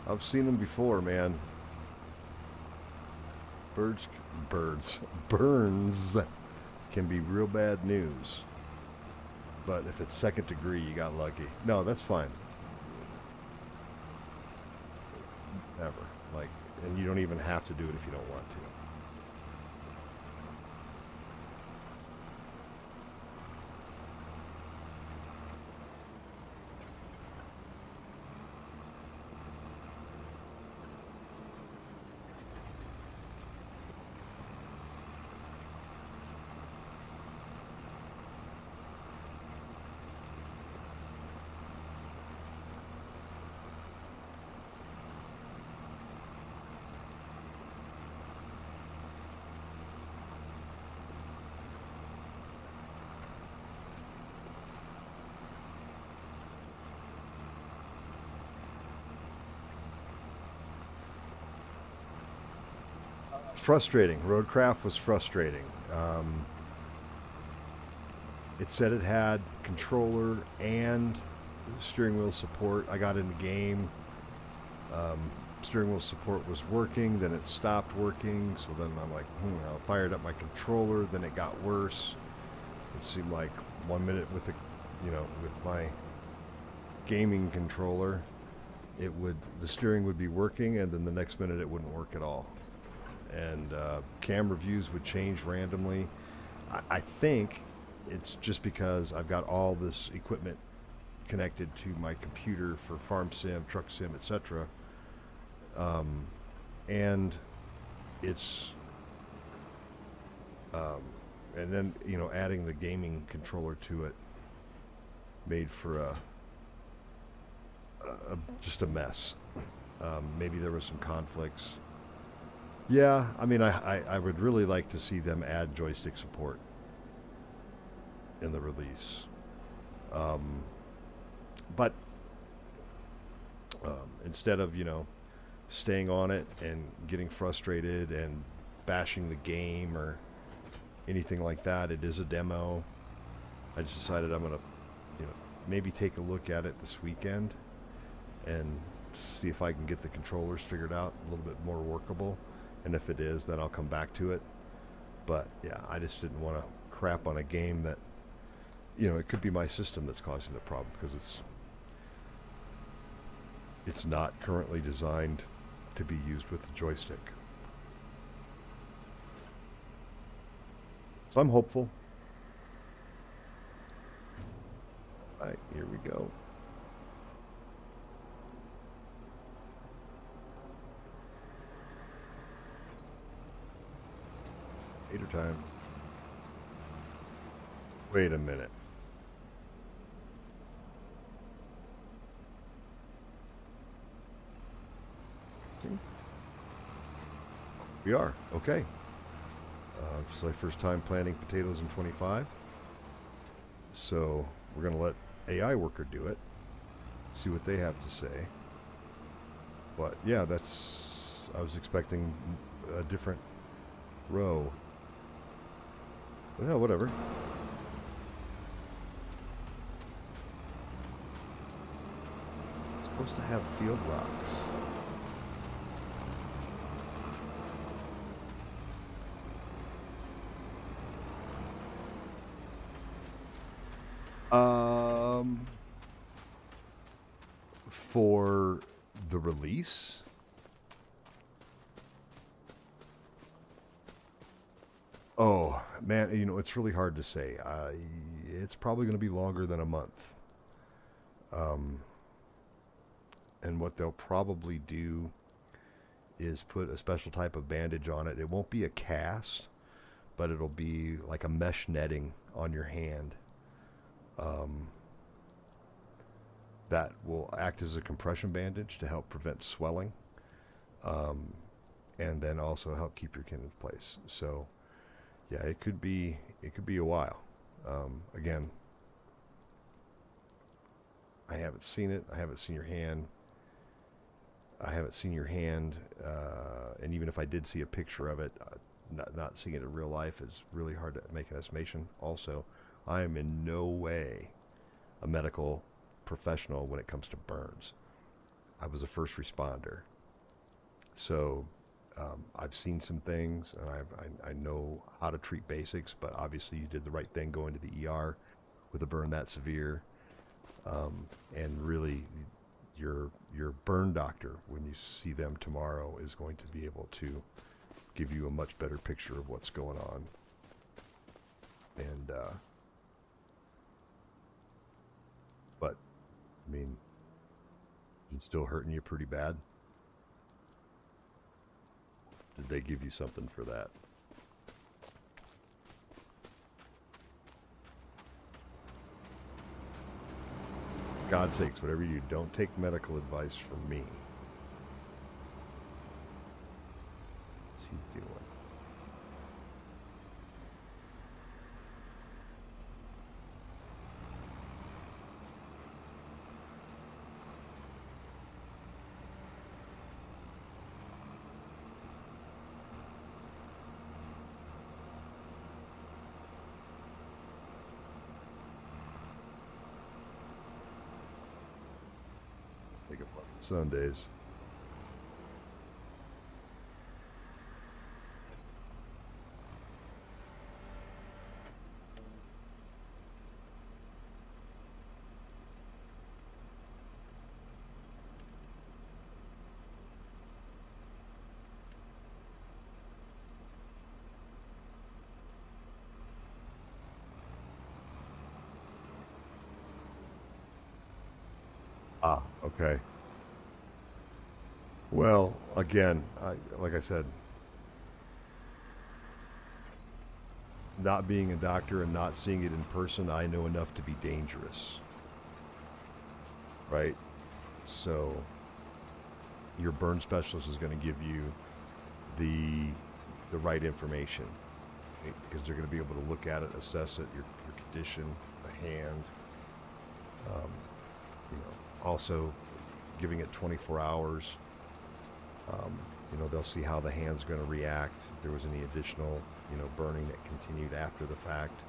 I've seen them before, man. Burns can be real bad news. But if it's second degree, you got lucky. No, that's fine. Never. Like, and you don't even have to do it if you don't want to. Frustrating. Roadcraft was frustrating. It said it had controller and steering wheel support. I got in the game. Steering wheel support was working, then it stopped working. So then I'm like, I fired up my controller. Then it got worse. It seemed like 1 minute with the, with my gaming controller, the steering would be working, and then the next minute it wouldn't work at all. And camera views would change randomly. I think it's just because I've got all this equipment connected to my computer for farm sim, truck sim, etc. And it's and then adding the gaming controller to it made for just a mess. Maybe there was some conflicts. Yeah, I mean, I would really like to see them add joystick support in the release. But instead of, staying on it and getting frustrated and bashing the game or anything like that, it is a demo. I just decided I'm going to, maybe take a look at it this weekend and see if I can get the controllers figured out a little bit more workable. And if it is, then I'll come back to it. But yeah, I just didn't want to crap on a game that, it could be my system that's causing the problem, because it's not currently designed to be used with the joystick. So I'm hopeful. All right, here we go. Hater time. Wait a minute. We are. Okay. It's my first time planting potatoes in 25. So we're going to let AI Worker do it. See what they have to say. But yeah, I was expecting a different row. But yeah, whatever. It's supposed to have field rocks. For the release, oh man, it's really hard to say. It's probably going to be longer than a month. And what they'll probably do is put a special type of bandage on it. It won't be a cast, but it'll be like a mesh netting on your hand. That will act as a compression bandage to help prevent swelling. and then also help keep your kin in place. So, yeah, it could be a while. Again, I haven't seen it. I haven't seen your hand. And even if I did see a picture of it, not seeing it in real life is really hard to make an estimation. Also, I am in no way a medical professional when it comes to burns. I was a first responder, so I've seen some things, and I know how to treat basics. But obviously, you did the right thing going to the ER with a burn that severe, and really, your burn doctor, when you see them tomorrow, is going to be able to give you a much better picture of what's going on. And but I mean, is it still hurting you pretty bad? Did they give you something for that? God's sakes, whatever you do, don't take medical advice from me. What's he doing? Take a look at Sundays. Ah, okay. Well, again, like I said, not being a doctor and not seeing it in person, I know enough to be dangerous. Right? So, your burn specialist is going to give you the right information, right? Because they're going to be able to look at it, assess it, your condition, the hand. Also giving it 24 hours. They'll see how the hand's going to react. If there was any additional, burning that continued after the fact,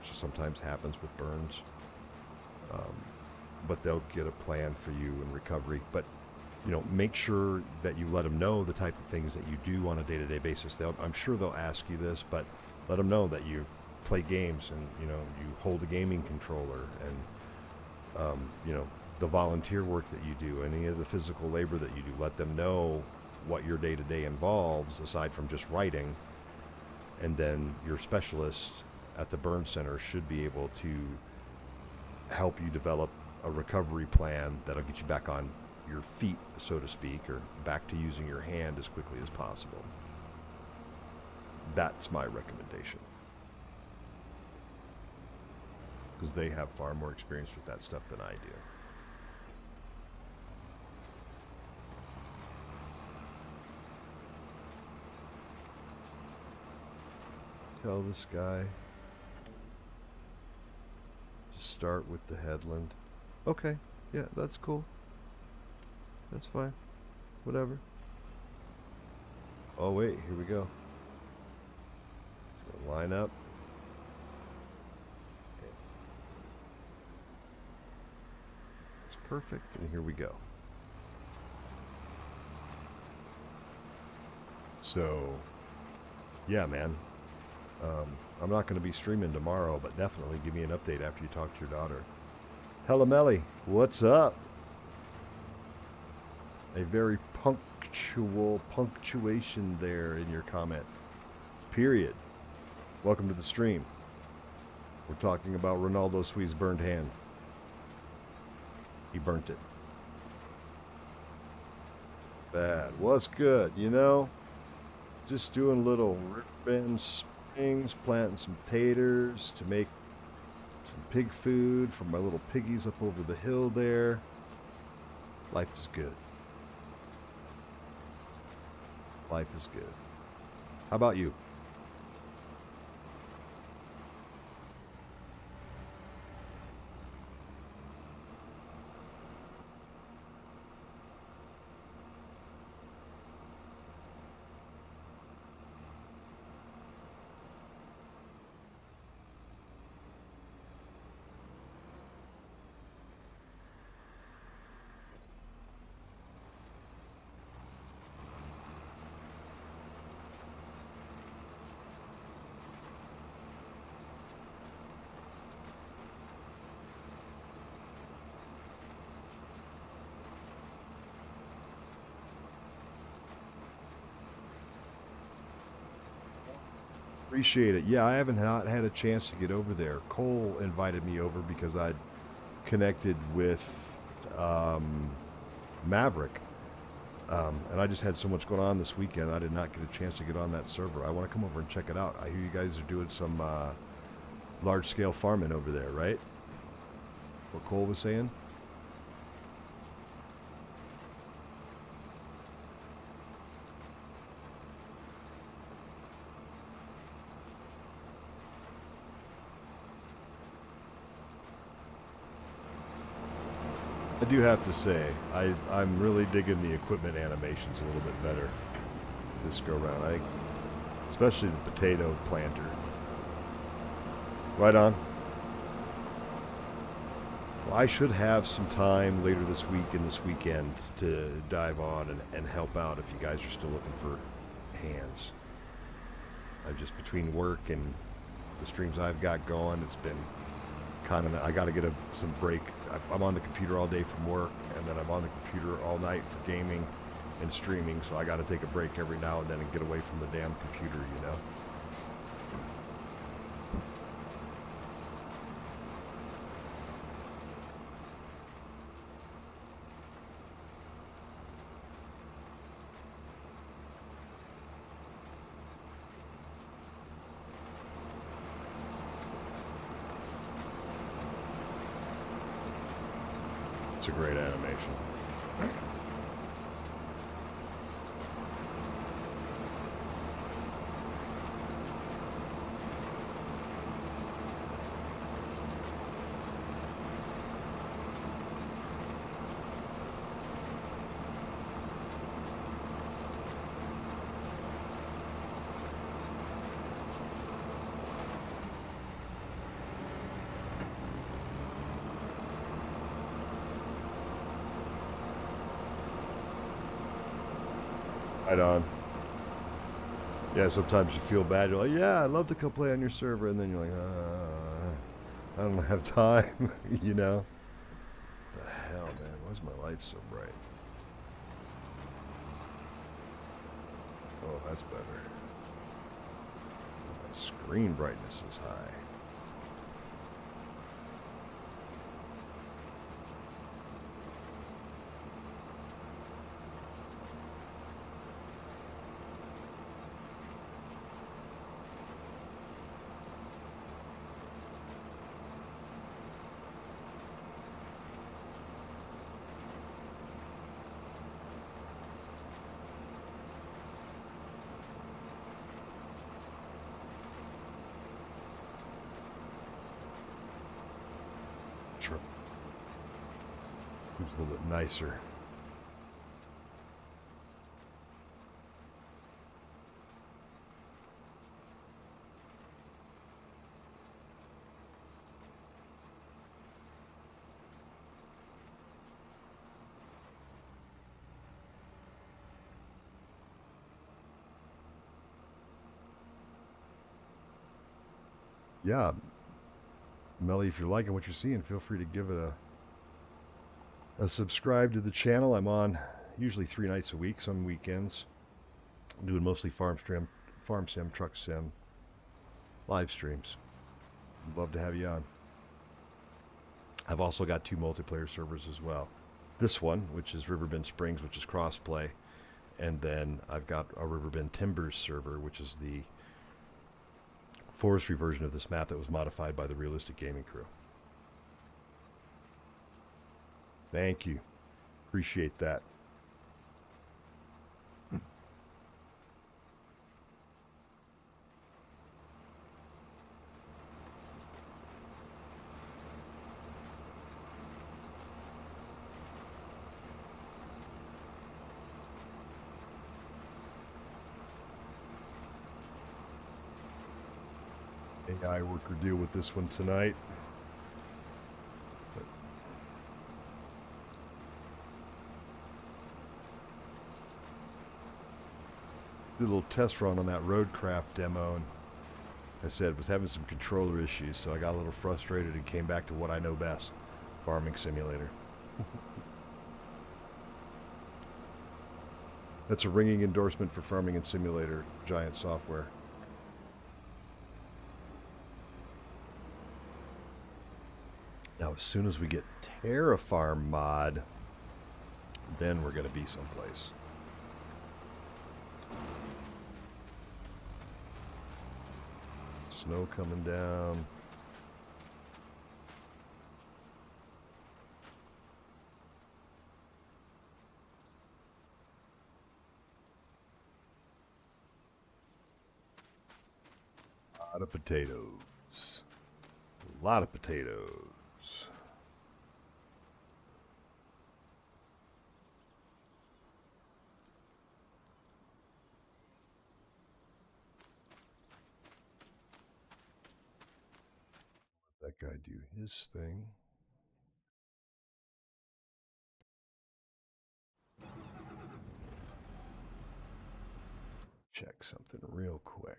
which sometimes happens with burns. But they'll get a plan for you in recovery. But, make sure that you let them know the type of things that you do on a day-to-day basis. I'm sure they'll ask you this, but let them know that you play games and, you hold a gaming controller and, the volunteer work that you do, any of the physical labor that you do. Let them know what your day-to-day involves aside from just writing, and then your specialist at the burn center should be able to help you develop a recovery plan that'll get you back on your feet, so to speak, or back to using your hand as quickly as possible. That's my recommendation, because they have far more experience with that stuff than I do. Tell this guy to start with the headland. Okay, yeah, that's cool. That's fine. Whatever. Oh wait, here we go. It's gonna line up. Okay. It's perfect, and here we go. So, yeah, man. I'm not going to be streaming tomorrow, but definitely give me an update after you talk to your daughter. Hella Melly, what's up? A very punctuation there in your comment. Period. Welcome to the stream. We're talking about Ronaldo Sweet's burned hand. He burnt it. Bad. What's good, Just doing little Riverbend Springs, planting some taters to make some pig food for my little piggies up over the hill there. Life is good. Life is good. How about you? Appreciate it. Yeah, I haven't had a chance to get over there. Cole invited me over because I'd connected with Maverick. And I just had so much going on this weekend, I did not get a chance to get on that server. I want to come over and check it out. I hear you guys are doing some large-scale farming over there, right? What Cole was saying? I do have to say, I'm really digging the equipment animations a little bit better this go around. I think, especially the potato planter. Right on. Well, I should have some time later this week and this weekend to dive on and help out if you guys are still looking for hands. I've just between work and the streams I've got going, it's been kind of, I got to get some break. I'm on the computer all day from work, and then I'm on the computer all night for gaming and streaming, so I got to take a break every now and then and get away from the damn computer, you know? It's a great animation. Right on. Yeah, sometimes you feel bad. You're like, yeah, I'd love to come play on your server. And then you're like, I don't have time, you know? What the hell, man? Why is my light so bright? Oh, that's better. My screen brightness is high. Seems a little bit nicer. Yeah, Melly, if you're liking what you're seeing, feel free to give it a subscribe to the channel. I'm on usually 3 nights a week, some weekends. I'm doing mostly farm sim, truck sim, live streams. I'd love to have you on. I've also got 2 multiplayer servers as well. This one, which is Riverbend Springs, which is Crossplay, and then I've got a Riverbend Timbers server, which is the forestry version of this map that was modified by the Realistic Gaming crew. Thank you. Appreciate that. AI worker deal with this one tonight. But did a little test run on that roadcraft demo, and I said was having some controller issues, so I got a little frustrated and came back to what I know best, Farming Simulator. That's a ringing endorsement for Farming and Simulator, giant software. Now, as soon as we get Terrafarm mod, then we're going to be someplace. Snow coming down. A lot of potatoes. A lot of potatoes. Let that guy do his thing. Check something real quick.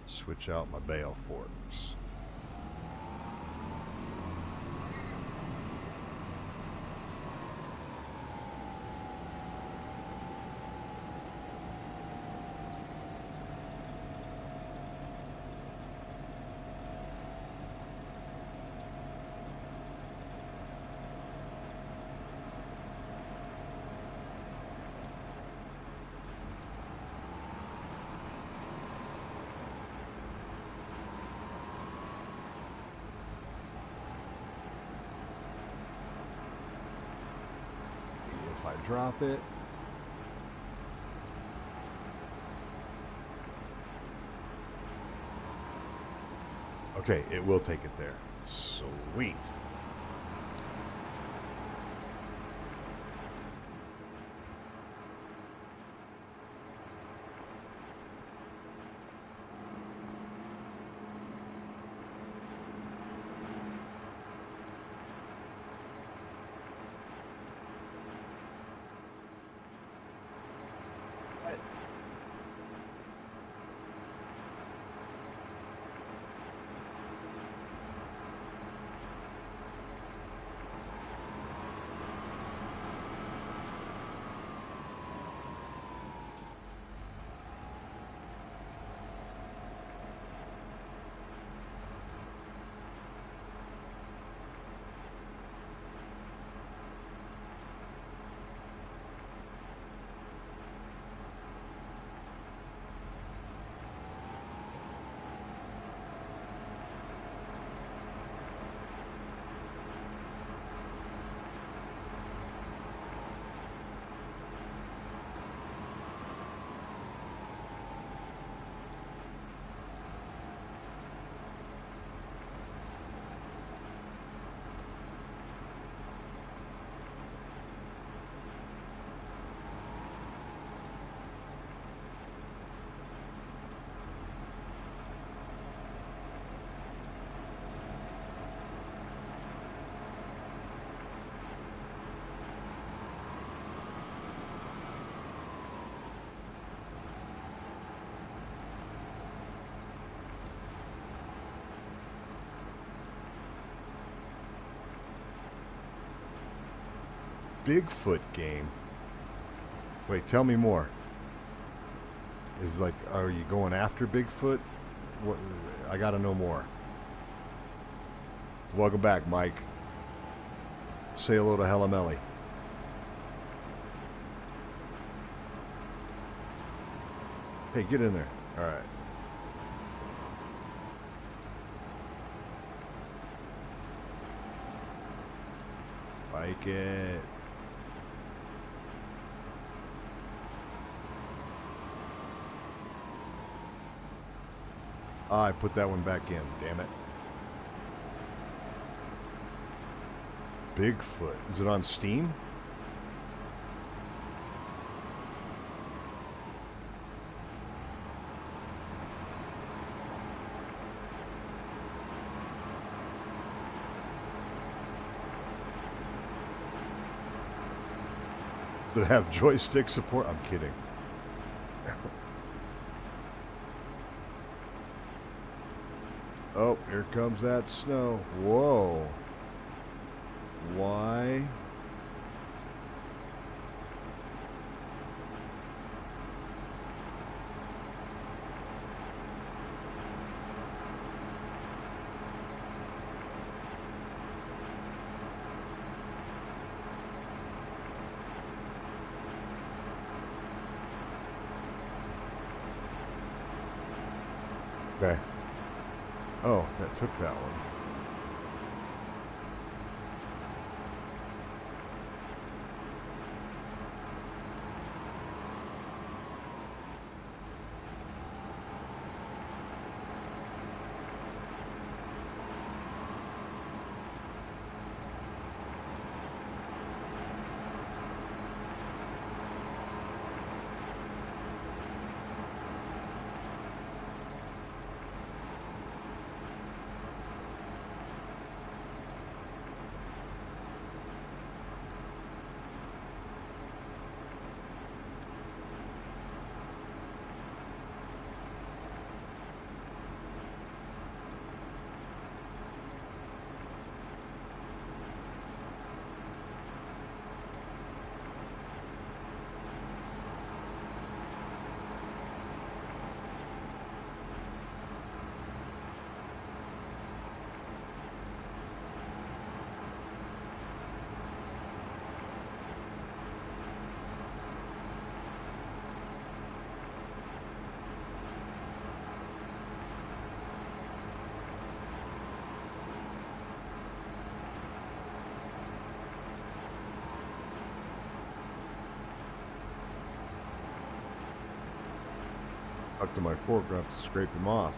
Switch out my bale forks. If I drop it, okay, it will take it there. Sweet. Bigfoot game. Wait, tell me more. Is like, are you going after Bigfoot? What? I gotta know more. Welcome back, Mike. Say hello to Helamelli. Hey, get in there. All right. like it. Ah, I put that one back in. Damn it. Bigfoot. Is it on Steam? Does it have joystick support? I'm kidding. Oh, here comes that snow. Whoa. Why? Okay. Oh, that took that one. Up to my fork, I have to scrape him off.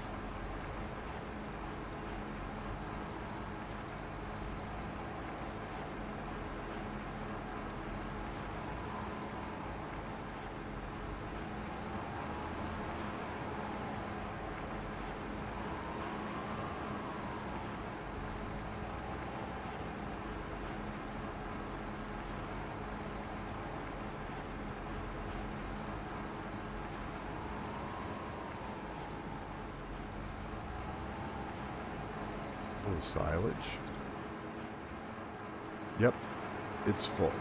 Silage. Yep, it's full.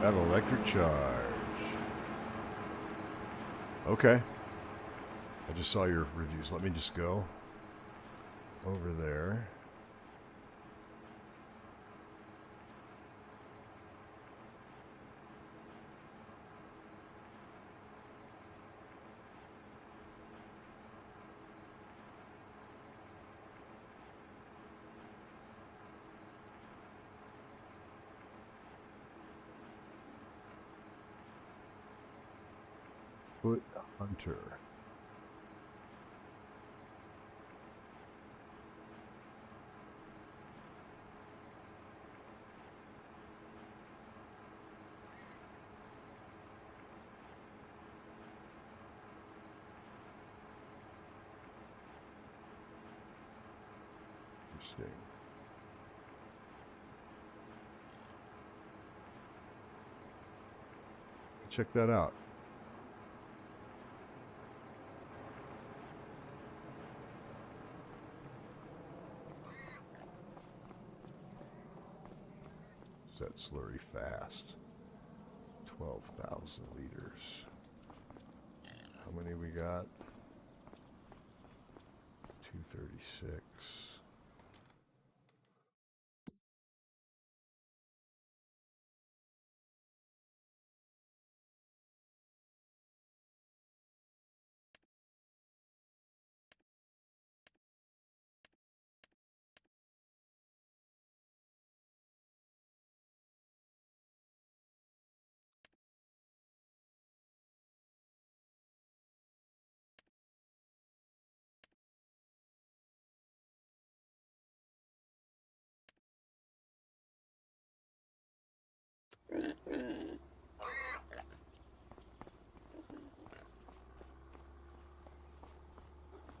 That electric charge. Okay. I just saw your reviews. Let me just go over there. Foot Hunter. Interesting. Check that out. Set slurry fast. 12,000 liters. How many we got? 236.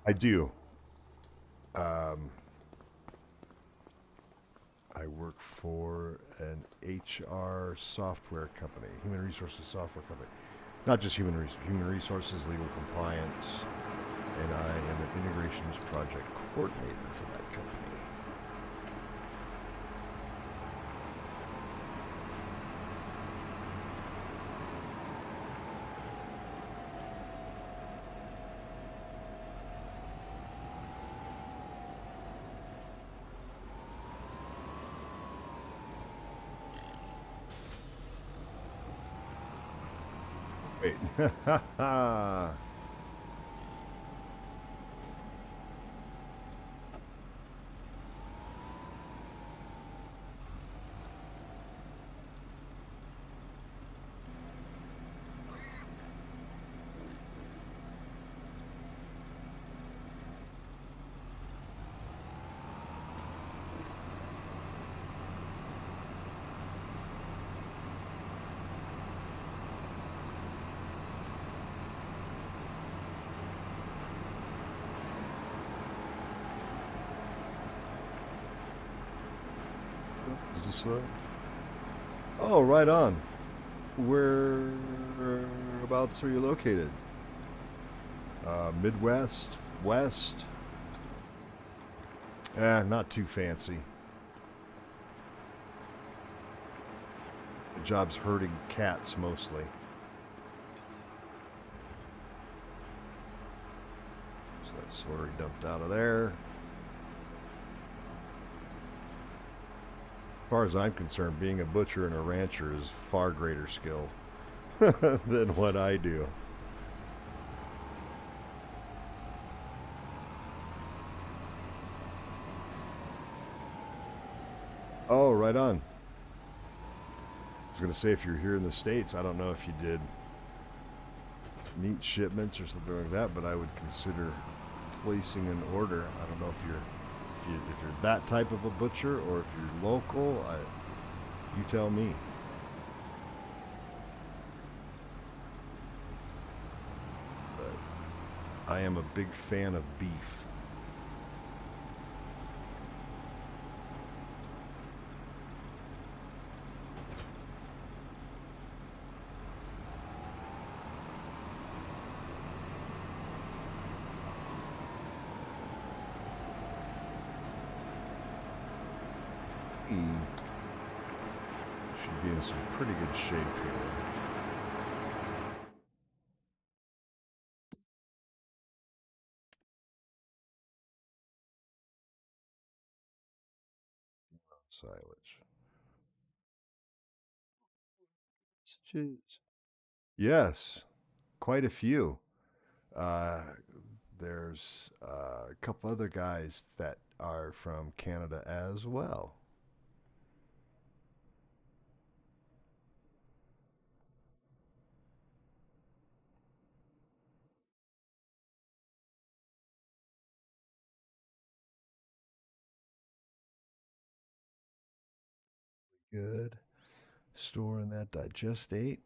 I do. I work for an HR software company, human resources software company. Not just human resources, legal compliance, and I am an integrations project coordinator for that company. Wait. Is this Oh, right on. Whereabouts are you located? Midwest? West? Not too fancy. The job's herding cats mostly. So that slurry dumped out of there. As far as I'm concerned, being a butcher and a rancher is far greater skill than what I do. Oh, right on. I was going to say, if you're here in the States, I don't know if you did meat shipments or something like that, but I would consider placing an order. I don't know if you're that type of a butcher or if you're local. You tell me. But I am a big fan of beef. Should be in some pretty good shape here. Silage. Yes, quite a few. Uh, there's a couple other guys that are from Canada as well. Good. Storing that digestate.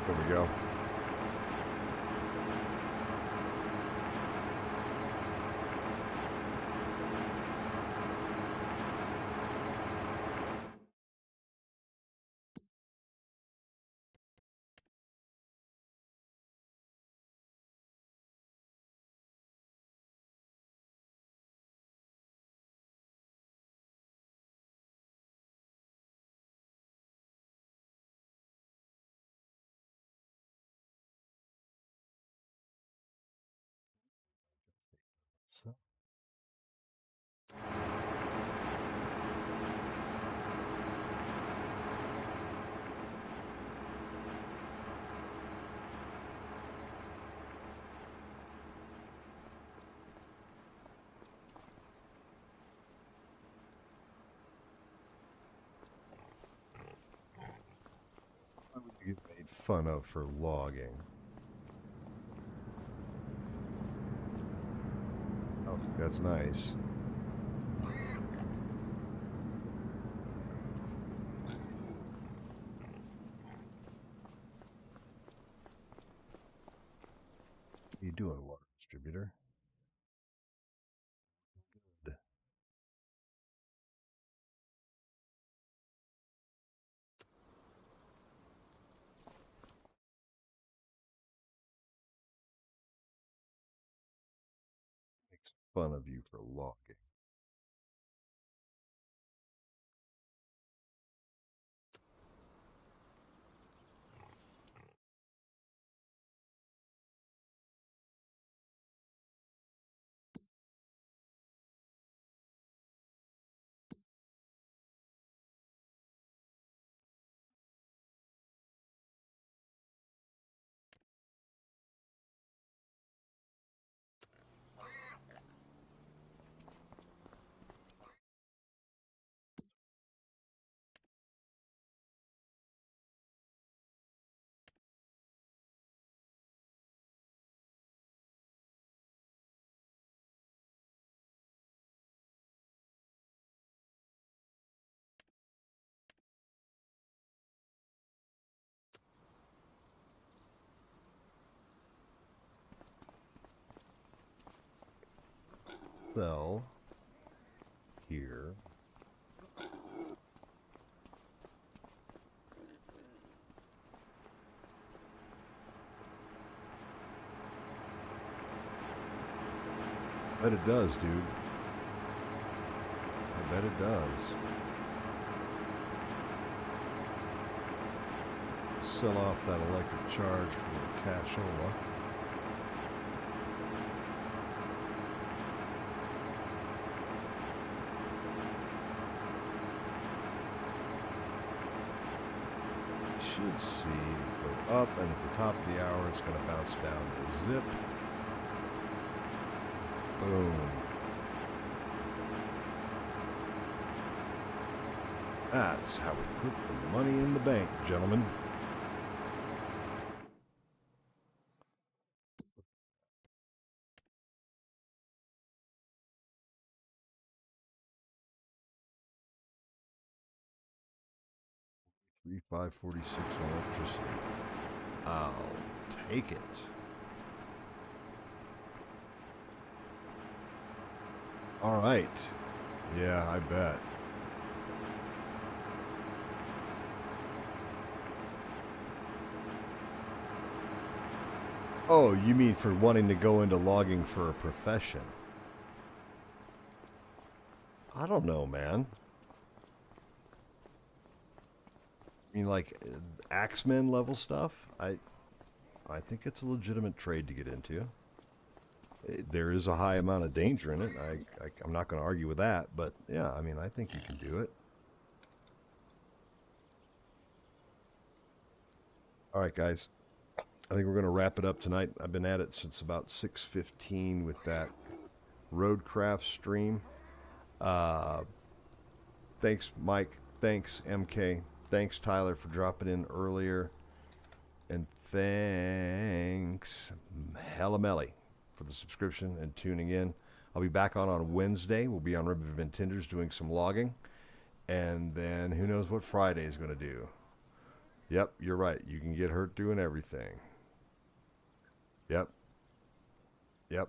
There we go. So. fun of for logging. Oh, that's nice. What are you doing, water distributor? Good. Makes fun of you for logging. So, here. I bet it does, dude. I bet it does. Sell off that electric charge for the cashola. Should see it go up, and at the top of the hour it's going to bounce down to zip. Boom. That's how we put the money in the bank, gentlemen. $3,546 on electricity. I'll take it. All right. Yeah, I bet. Oh, you mean for wanting to go into logging for a profession? I don't know, man. I mean, like axemen level stuff? I think it's a legitimate trade to get into. There is a high amount of danger in it. I'm not going to argue with that, but yeah, I mean, I think you can do it. All right, guys. I think we're going to wrap it up tonight. I've been at it since about 6:15 with that Roadcraft stream. Thanks, Mike. Thanks, MK. Thanks, Tyler, for dropping in earlier. And thanks, Helamelli, for the subscription and tuning in. I'll be back on Wednesday. We'll be on Riverbend Tinders doing some logging. And then who knows what Friday is going to do. Yep, you're right. You can get hurt doing everything. Yep. Yep.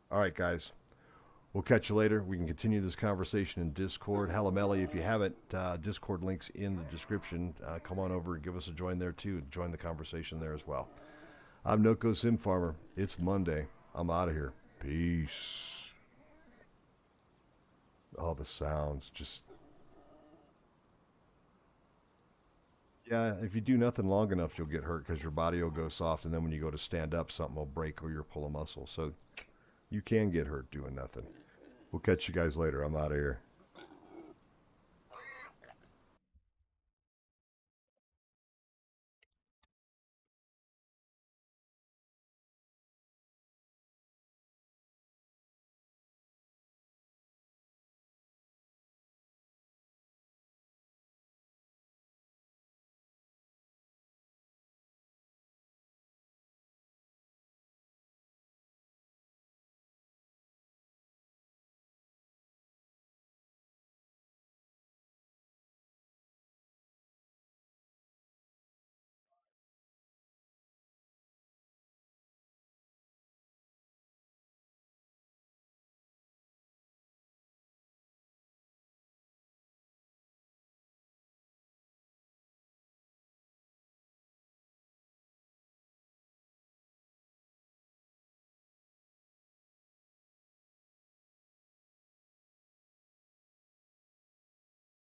All right, guys. We'll catch you later. We can continue this conversation in Discord. Halamelli, if you haven't, Discord links in the description. Come on over and give us a join there, too. Join the conversation there as well. I'm Noko Sim Farmer. It's Monday. I'm out of here. Peace. All the sounds just... Yeah, if you do nothing long enough, you'll get hurt because your body will go soft, and then when you go to stand up, something will break or you'll pull a muscle. So you can get hurt doing nothing. We'll catch you guys later. I'm out of here.